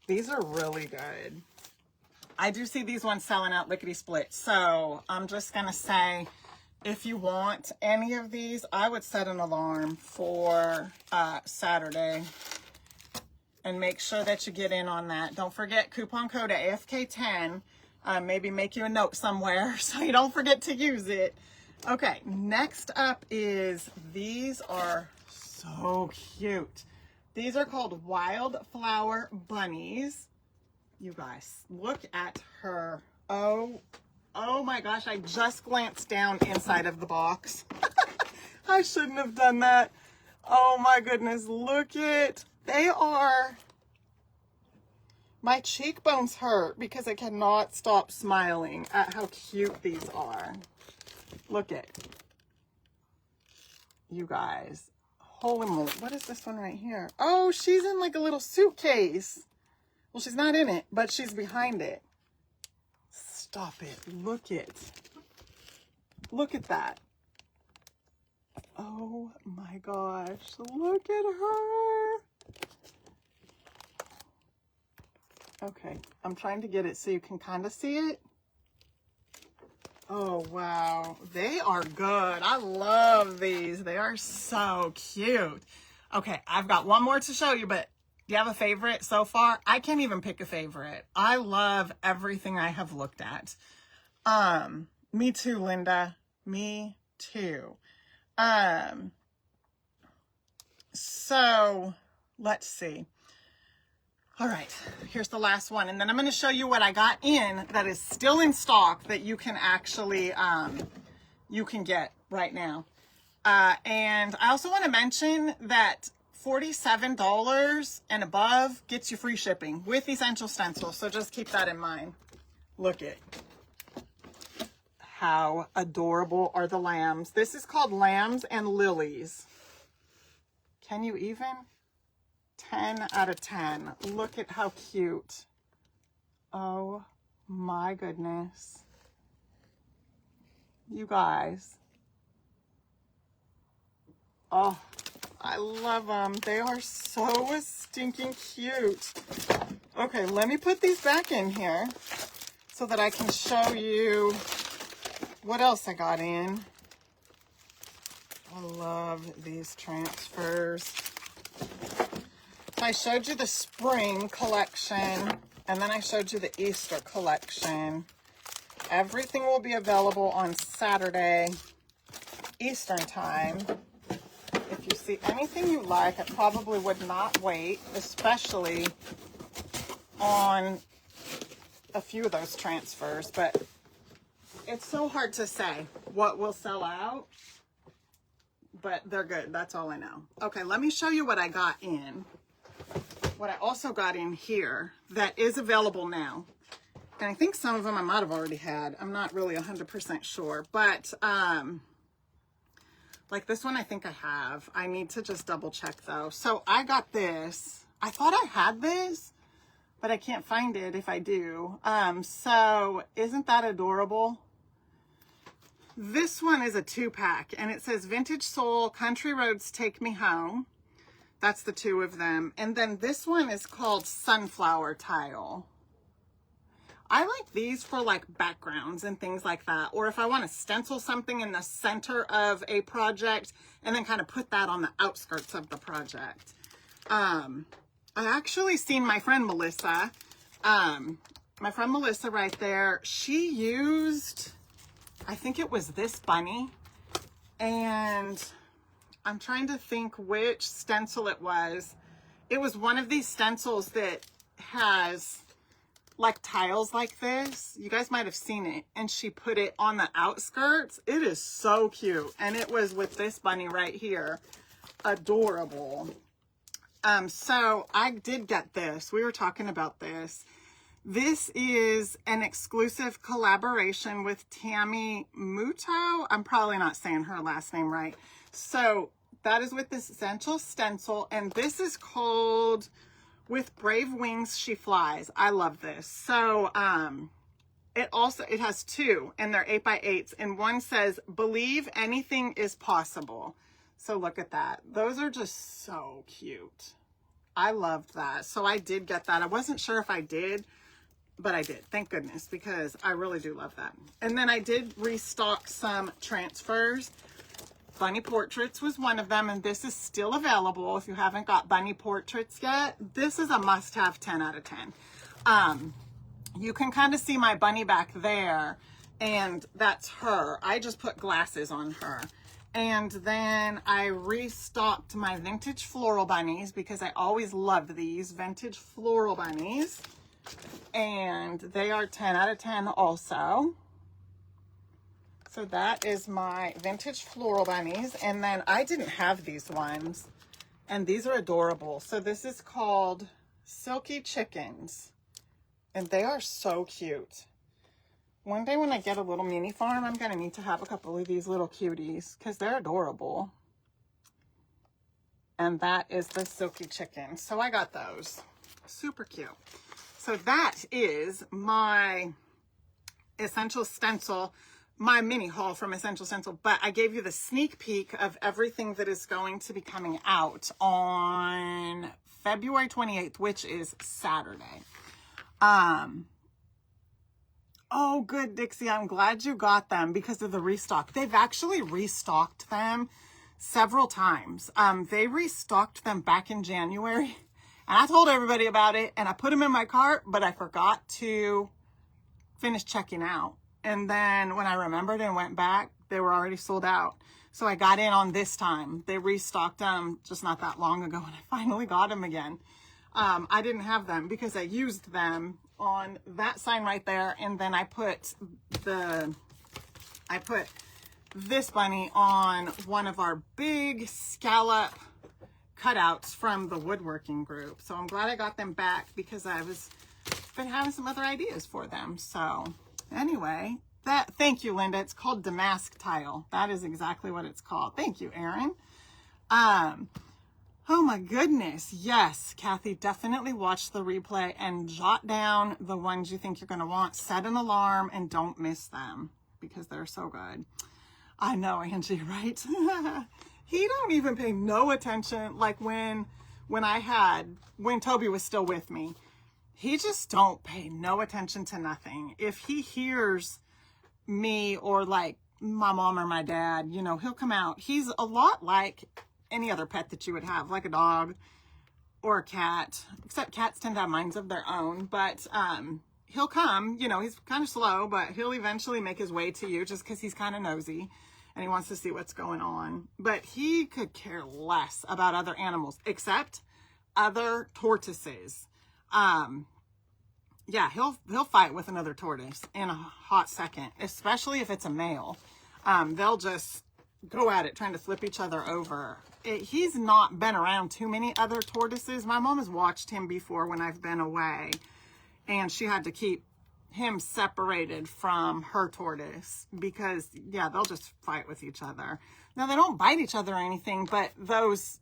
These are really good. I do see these ones selling out lickety-split. So I'm just going to say, if you want any of these, I would set an alarm for Saturday and make sure that you get in on that. Don't forget coupon code AFK10. Maybe make you a note somewhere so you don't forget to use it. Okay, next up is, these are so cute. These are called Wildflower Bunnies. You guys, look at her. Oh my gosh, I just glanced down inside of the box. I shouldn't have done that. Oh my goodness, look it. They are, my cheekbones hurt because I cannot stop smiling at how cute these are. Look it. You guys, holy moly. What is this one right here? Oh, she's in like a little suitcase. Well, she's not in it, but she's behind it. Stop it. Look it. Look at that. Oh my gosh. Look at her. Okay, I'm trying to get it so you can kind of see it. Oh, wow. They are good. I love these. They are so cute. Okay, I've got one more to show you, but do you have a favorite so far? I can't even pick a favorite. I love everything I have looked at. Me too, Linda. Me too. So let's see. All right, here's the last one. And then I'm going to show you what I got in that is still in stock that you can actually, you can get right now. And I also want to mention that $47 and above gets you free shipping with Essential Stencils. So just keep that in mind. Look at how adorable are the lambs. This is called Lambs and Lilies. Can you even? 10 out of 10. Look at how cute. Oh my goodness. You guys. Oh, I love them. They are so stinking cute. Okay, let me put these back in here so that I can show you what else I got in. I love these transfers. So I showed you the spring collection, and then I showed you the Easter collection. Everything will be available on Saturday, Eastern time. If you see anything you like, I probably would not wait, especially on a few of those transfers, but it's so hard to say what will sell out, but they're good. That's all I know. Okay, let me show you what I got in. What I also got in here that is available now. And I think some of them I might have already had. I'm not really 100% sure, but like this one I think I have. I need to just double check though. So I got this. I thought I had this, but I can't find it if I do. So isn't that adorable? This one is a 2-pack and it says Vintage Soul, Country Roads Take Me Home. That's the 2 of them. And then this one is called Sunflower Tile. I like these for like backgrounds and things like that. Or if I want to stencil something in the center of a project and then kind of put that on the outskirts of the project. I actually seen my friend Melissa. Right there. She used, I think it was this bunny. And I'm trying to think which stencil it was. It was one of these stencils that has like tiles like this. You guys might have seen it. And she put it on the outskirts. It is so cute. And it was with this bunny right here. Adorable. So I did get this. We were talking about this. This is an exclusive collaboration with Tammy Muto. I'm probably not saying her last name right. So that is with this Essential Stencil, and this is called With Brave Wings She Flies. I love this. So it has two, and they're 8x8s, and one says believe anything is possible. So look at that. Those are just so cute. I loved that. So I did get that. I wasn't sure if I did, but I did. Thank goodness, because I really do love that. And then I did restock some transfers. Bunny Portraits was one of them, and this is still available. If you haven't got Bunny Portraits yet, this is a must-have 10 out of 10. You can kind of see my bunny back there, and that's her. I just put glasses on her. And then I restocked my vintage floral bunnies because I always loved these vintage floral bunnies. And they are 10 out of 10 also. So that is my vintage floral bunnies. And then I didn't have these ones, and these are adorable. So this is called Silky Chickens, and they are so cute. One day when I get a little mini farm, I'm gonna need to have a couple of these little cuties because they're adorable. And that is the Silky Chicken. So I got those. Super cute. So that is my Essential Stencil, my mini haul from Essential Stencil. But I gave you the sneak peek of everything that is going to be coming out on February 28th, which is Saturday. Oh, good, Dixie. I'm glad you got them because of the restock. They've actually restocked them several times. They restocked them back in January. And I told everybody about it, and I put them in my cart, but I forgot to finish checking out. And then when I remembered and went back, they were already sold out. So I got in on this time. They restocked them just not that long ago, and I finally got them again. I didn't have them because I used them on that sign right there, and then I put this bunny on one of our big scallop cutouts from the woodworking group. So I'm glad I got them back because been having some other ideas for them. So anyway, thank you, Linda. It's called Damask Tile. That is exactly what it's called. Thank you, Erin. Oh my goodness. Yes, Kathy, definitely watch the replay and jot down the ones you think you're going to want. Set an alarm and don't miss them because they're so good. I know, Angie, right? He don't even pay no attention. Like when Toby was still with me, he just don't pay no attention to nothing. If he hears me or like my mom or my dad, you know, he'll come out. He's a lot like any other pet that you would have, like a dog or a cat, except cats tend to have minds of their own. But he'll come, you know, he's kind of slow, but he'll eventually make his way to you just because he's kind of nosy and he wants to see what's going on. But he could care less about other animals except other tortoises. Yeah, he'll fight with another tortoise in a hot second, especially if it's a male. They'll just go at it trying to flip each other over. He's not been around too many other tortoises. My mom has watched him before when I've been away, and she had to keep him separated from her tortoise because, yeah, they'll just fight with each other. Now, they don't bite each other or anything, but those,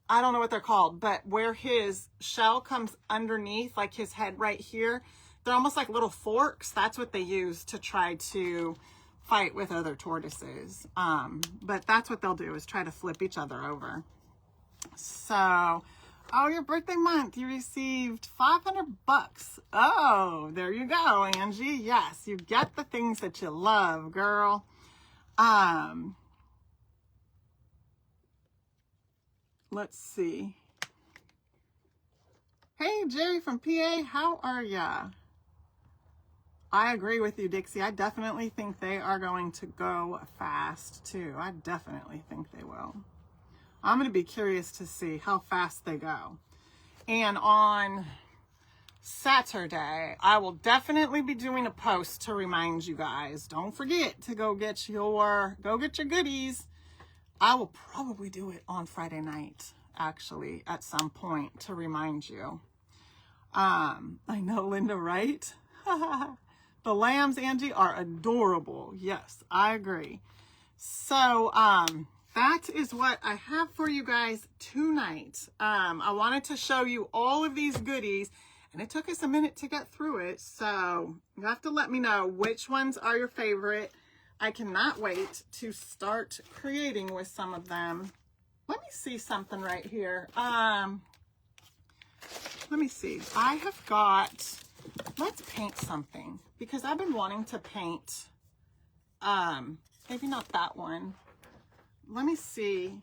I don't know what they're called, but where his shell comes underneath, like his head right here, they're almost like little forks. That's what they use to try to fight with other tortoises. But that's what they'll do, is try to flip each other over. So, oh, your birthday month, you received $500. Oh, there you go, Angie. Yes, you get the things that you love, girl. Let's see. Hey, Jerry from PA, how are ya? I agree with you, Dixie. I definitely think they are going to go fast, too. I definitely think they will. I'm going to be curious to see how fast they go. And on Saturday, I will definitely be doing a post to remind you guys. Don't forget to go get your goodies. I will probably do it on Friday night, actually, at some point to remind you. I know, Linda, right? The lambs, Angie, are adorable. Yes, I agree. So, that is what I have for you guys tonight. I wanted to show you all of these goodies, and it took us a minute to get through it. So you have to let me know which ones are your favorite. I cannot wait to start creating with some of them. Let me see something right here. Let me see. I have got, let's paint something because I've been wanting to paint, maybe not that one. Let me see.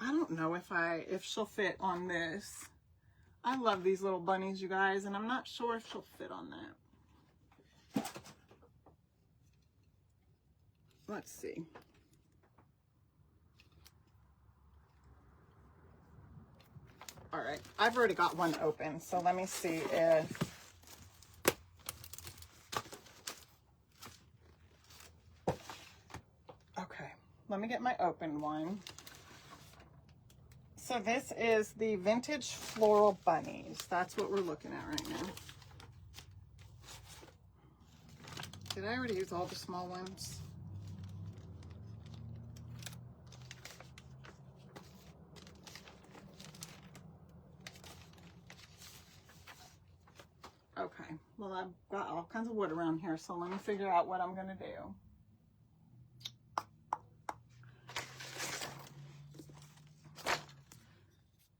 I don't know if she'll fit on this. I love these little bunnies, you guys, and I'm not sure if she'll fit on that. Let's see. All right, I've already got one open, so let me see if okay, let me get my open one. So this is the Vintage Floral Bunnies. That's what we're looking at right now. Did I already use all the small ones? Okay, well, I've got all kinds of wood around here, so let me figure out what I'm gonna do.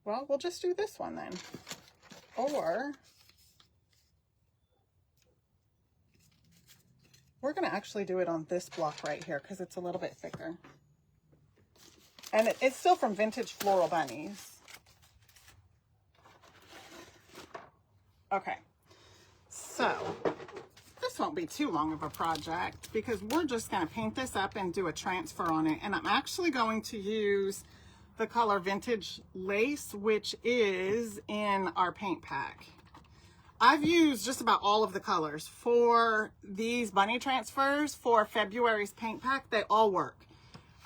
Well, we'll just do this one then. Or we're gonna actually do it on this block right here because it's a little bit thicker. And it's still from Vintage Floral Bunnies. Okay, so this won't be too long of a project because we're just gonna paint this up and do a transfer on it. And I'm actually going to use the color Vintage Lace, which is in our paint pack. I've used just about all of the colors for these bunny transfers for February's paint pack. They all work.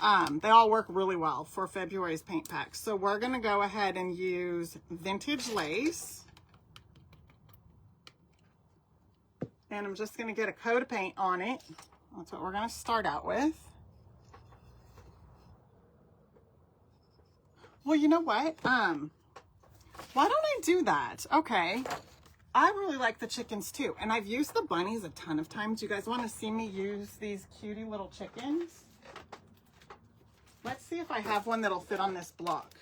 They all work really well for February's paint pack. So we're gonna go ahead and use Vintage Lace. And I'm just gonna get a coat of paint on it. That's what we're gonna start out with. Well, you know what? Why don't I do that? Okay. I really like the chickens too. And I've used the bunnies a ton of times. You guys want to see me use these cutie little chickens? Let's see if I have one that'll fit on this block.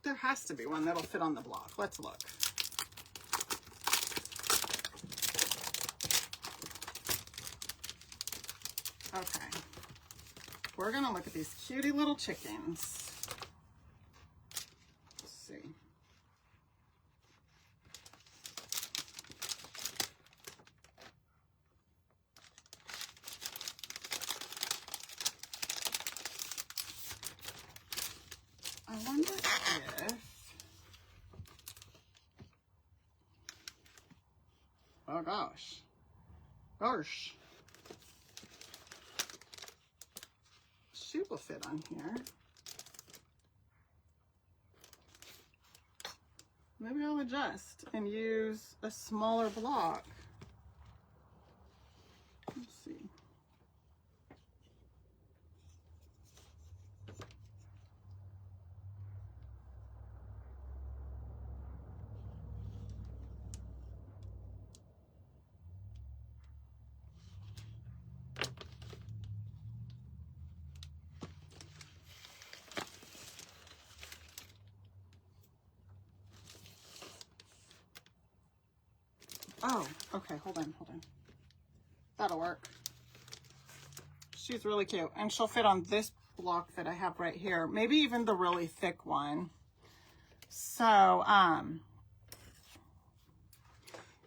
There has to be one that'll fit on the block. Let's look. Okay. We're gonna look at these cutie little chickens. Let's see. I wonder if, oh gosh, shoe will fit on here. Maybe I'll adjust and use a smaller block. Let's see. Oh, okay, hold on. That'll work. She's really cute, and she'll fit on this block that I have right here, maybe even the really thick one. So,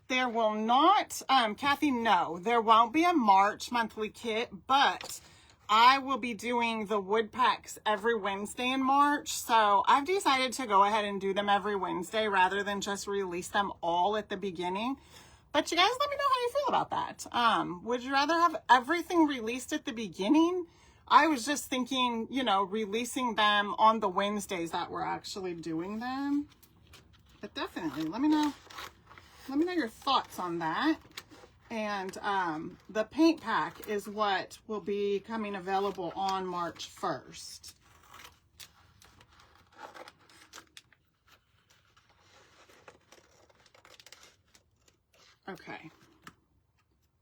there will not, Kathy, no, there won't be a March monthly kit, but I will be doing the wood packs every Wednesday in March. So I've decided to go ahead and do them every Wednesday rather than just release them all at the beginning. But you guys let me know how you feel about that. Would you rather have everything released at the beginning? I was just thinking, you know, releasing them on the Wednesdays that we're actually doing them. But definitely, let me know your thoughts on that. And the paint pack is what will be coming available on March 1st. Okay.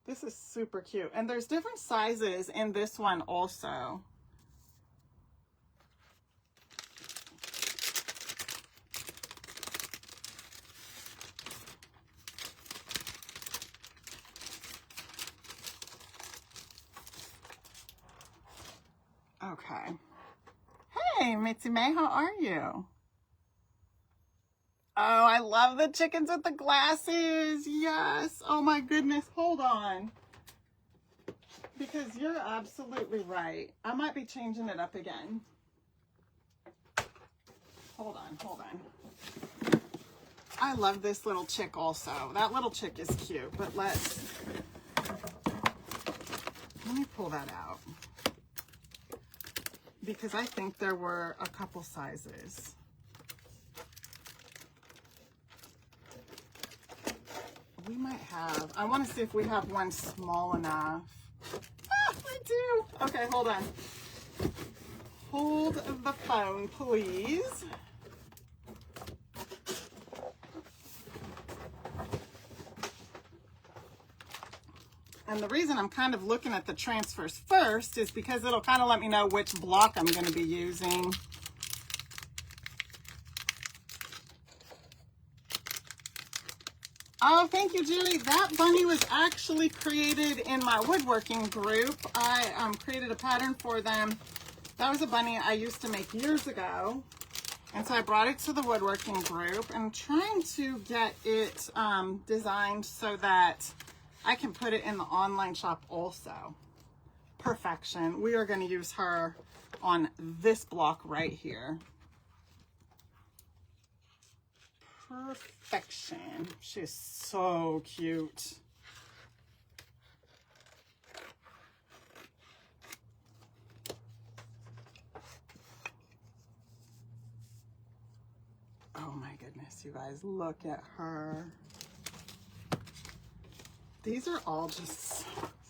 This is super cute. And there's different sizes in this one also. Okay. Hey, Mitzi May, how are you? Oh, I love the chickens with the glasses. Yes. Oh my goodness. Hold on. Because you're absolutely right. I might be changing it up again. Hold on, hold on. I love this little chick also. That little chick is cute, but let me pull that out. Because I think there were a couple sizes. We might have, I want to see if we have one small enough. Ah, I do. Okay, hold on. Hold the phone, please. And the reason I'm kind of looking at the transfers first is because it'll kind of let me know which block I'm going to be using. Oh, thank you, Jerry. That bunny was actually created in my woodworking group. I created a pattern for them. That was a bunny I used to make years ago. And so I brought it to the woodworking group and I'm trying to get it designed so that I can put it in the online shop also. Perfection. We are going to use her on this block right here. Perfection. She's so cute. Oh my goodness, you guys, look at her. These are all just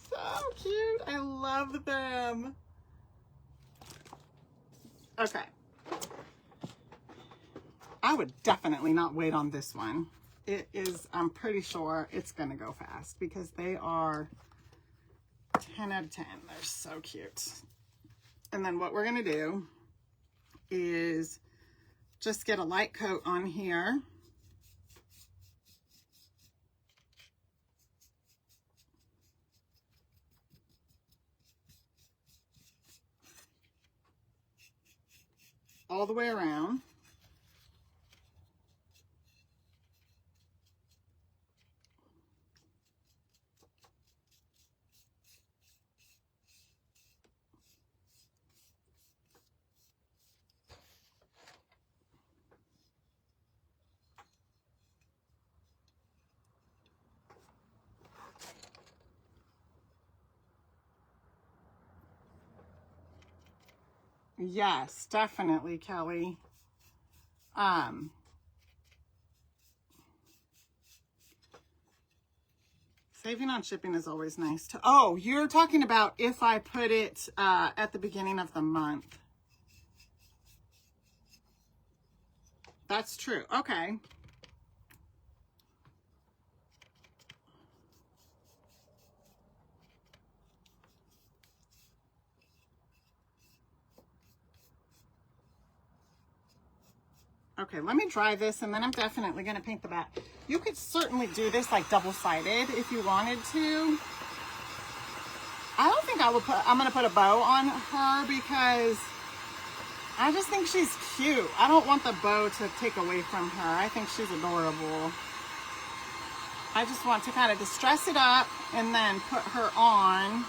so cute. I love them. Okay. I would definitely not wait on this one. It is, I'm pretty sure it's going to go fast because they are 10 out of 10. They're so cute. And then what we're going to do is just get a light coat on here. All the way around. Yes, definitely, Kelly. Saving on shipping is always nice to, oh, you're talking about if I put it at the beginning of the month. That's true. Okay. Okay, let me dry this and then I'm definitely going to paint the back. You could certainly do this like double-sided if you wanted to. I don't think I would put, I'm going to put a bow on her because I just think she's cute. I don't want the bow to take away from her. I think she's adorable. I just want to kind of distress it up and then put her on.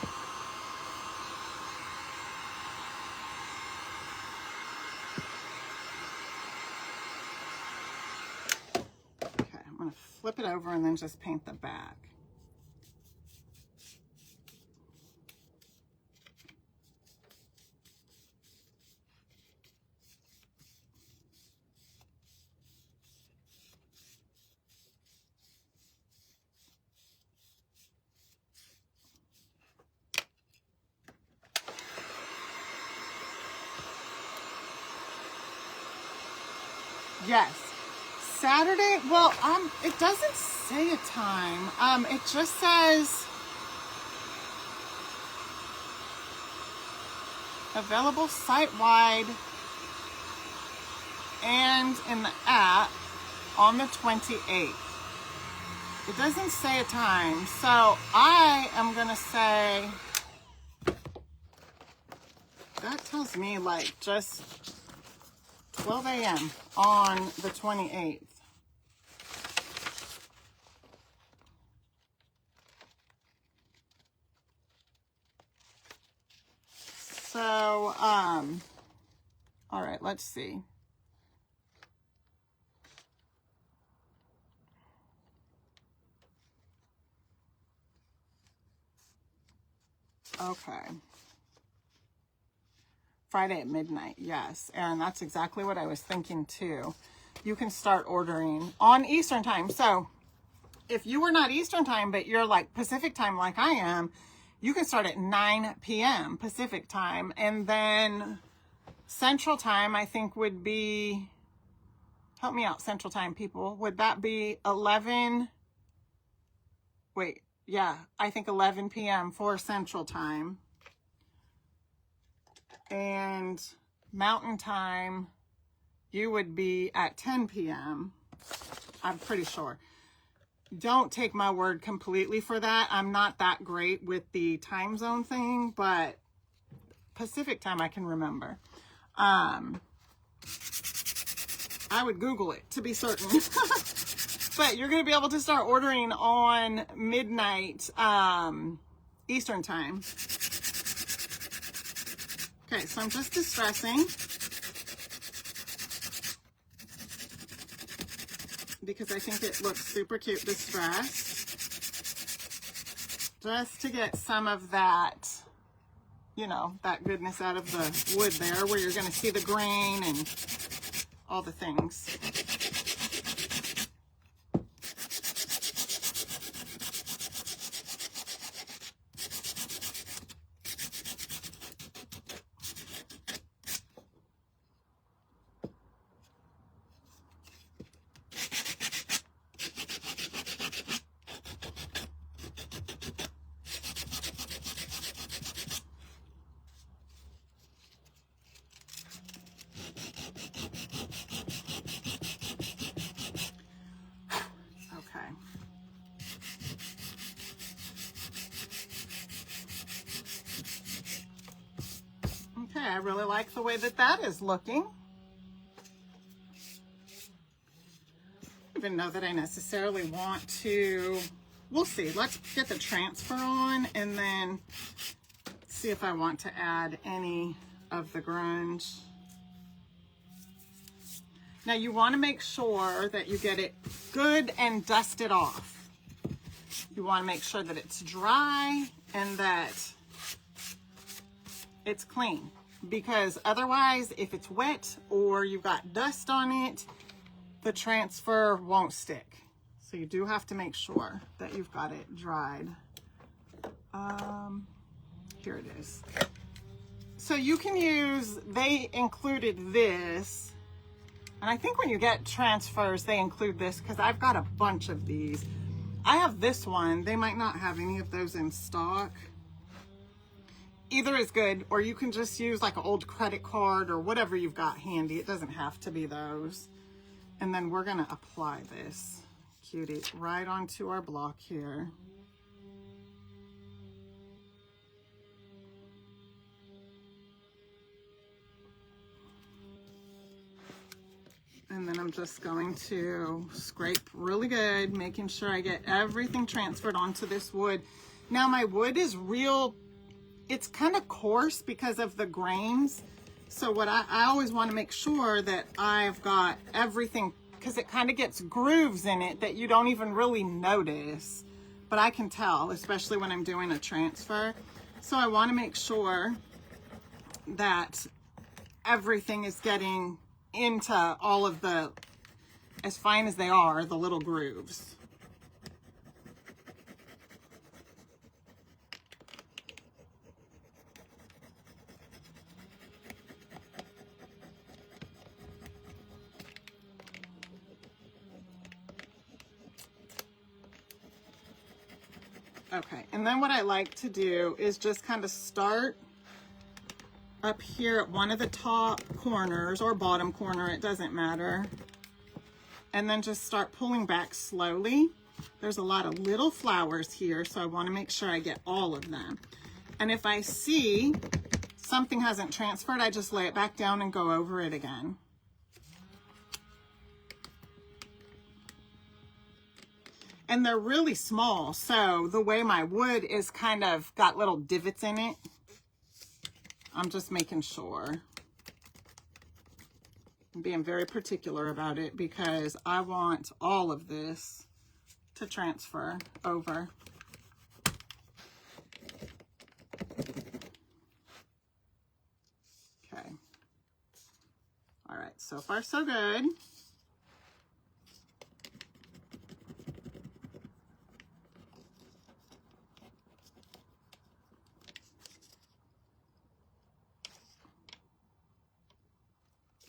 I'm going to flip it over and then just paint the back. Yes. Saturday, well, it doesn't say a time. It just says available site-wide and in the app on the 28th. It doesn't say a time, so I am gonna say, that tells me like just 12 a.m. on the 28th. So, all right, let's see. Okay. Friday at midnight, yes. And that's exactly what I was thinking too. You can start ordering on Eastern time. So if you were not Eastern time, but you're like Pacific time like I am, you can start at 9 p.m. Pacific time. And then Central time, I think would be, help me out, Central time people. Would that be 11? Wait, yeah, I think 11 p.m. for Central time. And Mountain time, you would be at 10 p.m. I'm pretty sure. Don't take my word completely for that. I'm not that great with the time zone thing, but Pacific time I can remember. I would Google it to be certain. But you're going to be able to start ordering on midnight Eastern time. Okay, so I'm just distressing because I think it looks super cute distressed. Just to get some of that, you know, that goodness out of the wood there where you're going to see the grain and all the things. Okay, I really like the way that that is looking. I don't even know that I necessarily want to, we'll see. Let's get the transfer on and then see if I want to add any of the grunge. Now you want to make sure that you get it good and dusted off. You want to make sure that it's dry and that it's clean, because otherwise if it's wet or you've got dust on it, the transfer won't stick. So you do have to make sure that you've got it dried. Here it is. So you can use, they included this, and I think when you get transfers they include this, because I've got a bunch of these. I have this one. They might not have any of those in stock. Either is good, or you can just use like an old credit card or whatever you've got handy. It doesn't have to be those. And then we're gonna apply this cutie right onto our block here. And then I'm just going to scrape really good, making sure I get everything transferred onto this wood. Now my wood is real, it's kind of coarse because of the grains. So what I always want to make sure that I've got everything, because it kind of gets grooves in it that you don't even really notice. But I can tell, especially when I'm doing a transfer. So I want to make sure that everything is getting into all of the, as fine as they are, the little grooves. Okay, and then what I like to do is just kind of start up here at one of the top corners or bottom corner, it doesn't matter. And then just start pulling back slowly. There's a lot of little flowers here, so I want to make sure I get all of them. And if I see something hasn't transferred, I just lay it back down and go over it again. And they're really small, so the way my wood is kind of got little divots in it, I'm just making sure. I'm being very particular about it because I want all of this to transfer over. Okay. All right, so far so good.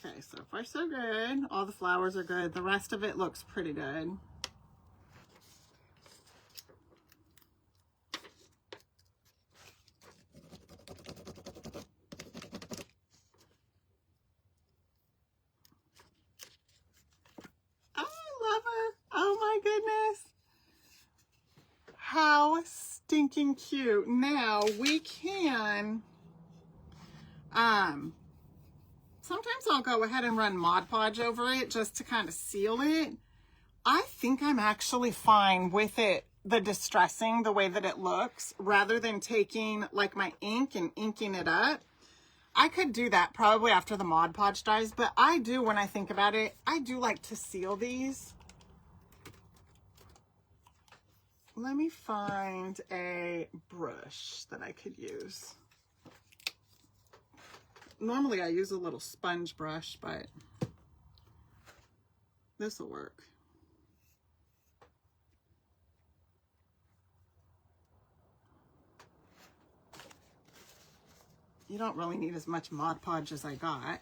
Okay, so far so good. All the flowers are good. The rest of it looks pretty good. Oh, I love her. Oh my goodness. How stinking cute. Now we can, sometimes I'll go ahead and run Mod Podge over it just to kind of seal it. I think I'm actually fine with it, the distressing, the way that it looks, rather than taking like my ink and inking it up. I could do that probably after the Mod Podge dries, but I do, when I think about it, I do like to seal these. Let me find a brush that I could use. Normally I use a little sponge brush, but this will work. You don't really need as much Mod Podge as I got.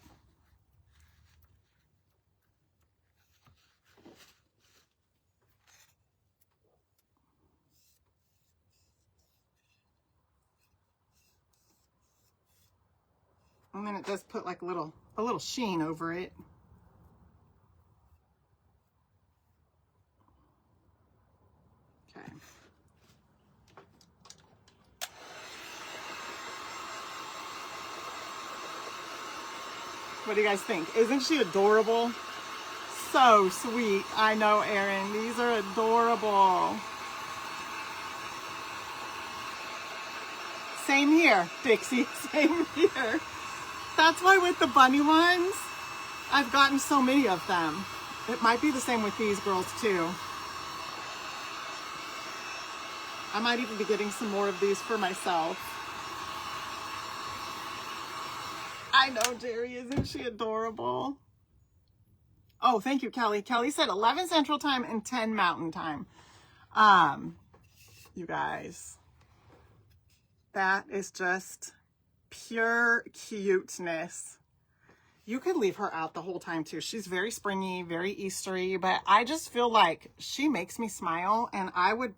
And then it does put like a little sheen over it. Okay. What do you guys think? Isn't she adorable? So sweet. I know, Erin. These are adorable. Same here, Dixie. Same here. That's why with the bunny ones, I've gotten so many of them. It might be the same with these girls too. I might even be getting some more of these for myself. I know, Jerry, isn't she adorable? Oh, thank you, Kelly. Kelly said 11 Central Time and 10 Mountain Time. You guys, that is just pure cuteness. You could leave her out the whole time too. She's very springy, very Eastery, but I just feel like she makes me smile, and I would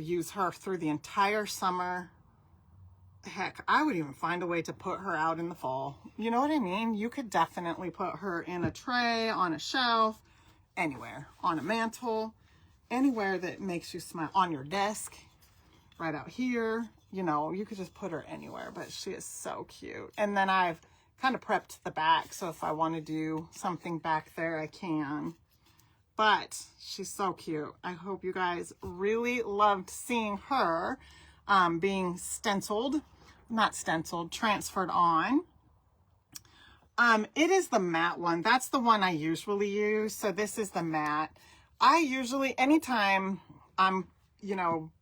use her through the entire summer. Heck, I would even find a way to put her out in the fall. You know what I mean? You could definitely put her in a tray, on a shelf, anywhere, on a mantle, anywhere that makes you smile, on your desk, right out here. You know, you could just put her anywhere, but she is so cute. And then I've kind of prepped the back, so if I want to do something back there, I can. But she's so cute. I hope you guys really loved seeing her being stenciled, not stenciled, transferred on. It is the matte one. That's the one I usually use. So this is the matte. I usually, anytime I'm, you know,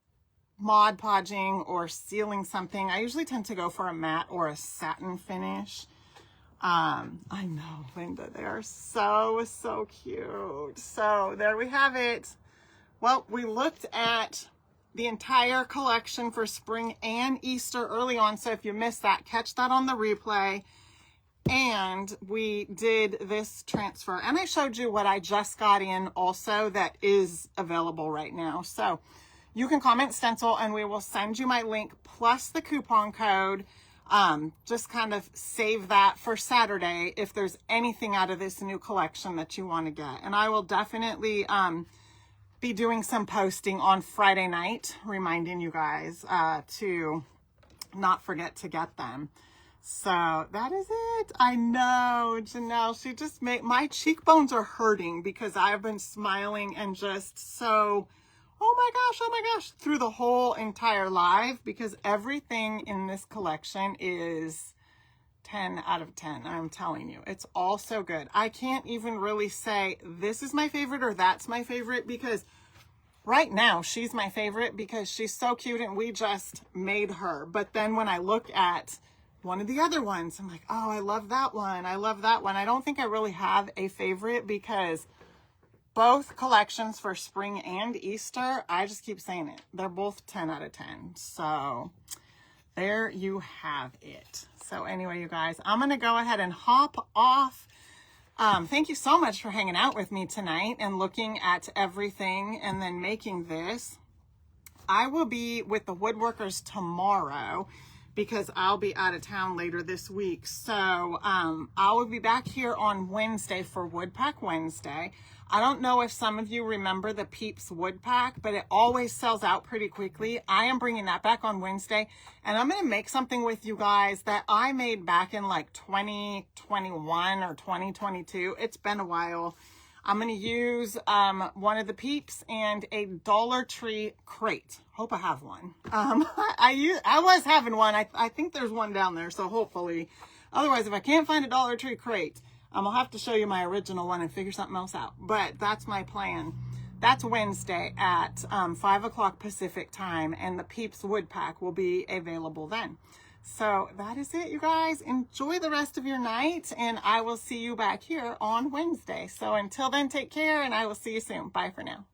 Mod Podging or sealing something, I usually tend to go for a matte or a satin finish. I know, Linda, they are so, so cute. So there we have it. Well, we looked at the entire collection for spring and Easter early on. So if you missed that, catch that on the replay. And we did this transfer, and I showed you what I just got in also that is available right now. So you can comment Stencil and we will send you my link plus the coupon code. Just kind of save that for Saturday if there's anything out of this new collection that you want to get. And I will definitely be doing some posting on Friday night, reminding you guys to not forget to get them. So that is it. I know, Janelle, she just made, my cheekbones are hurting because I've been smiling and just so, oh my gosh, through the whole entire live, because everything in this collection is 10 out of 10. I'm telling you, it's all so good. I can't even really say this is my favorite or that's my favorite, because right now she's my favorite because she's so cute and we just made her. But then when I look at one of the other ones, I'm like, oh, I love that one. I love that one. I don't think I really have a favorite because both collections for spring and Easter, I just keep saying it, they're both 10 out of 10. So there you have it. So anyway, you guys, I'm going to go ahead and hop off. Thank you so much for hanging out with me tonight and looking at everything and then making this. I will be with the woodworkers tomorrow because I'll be out of town later this week. So I will be back here on Wednesday for Wood Pack Wednesday. I don't know if some of you remember the Peeps Wood Pack, but it always sells out pretty quickly. I am bringing that back on Wednesday, and I'm going to make something with you guys that I made back in like 2021 or 2022. It's been a while. I'm going to use one of the Peeps and a Dollar Tree crate. Hope I have one. I was having one. I think there's one down there, so hopefully. Otherwise, if I can't find a Dollar Tree crate, I'll have to show you my original one and figure something else out. But that's my plan. That's Wednesday at 5 o'clock Pacific time, and the Peeps Wood Pack will be available then. So that is it, you guys. Enjoy the rest of your night, and I will see you back here on Wednesday. So until then, take care, and I will see you soon. Bye for now.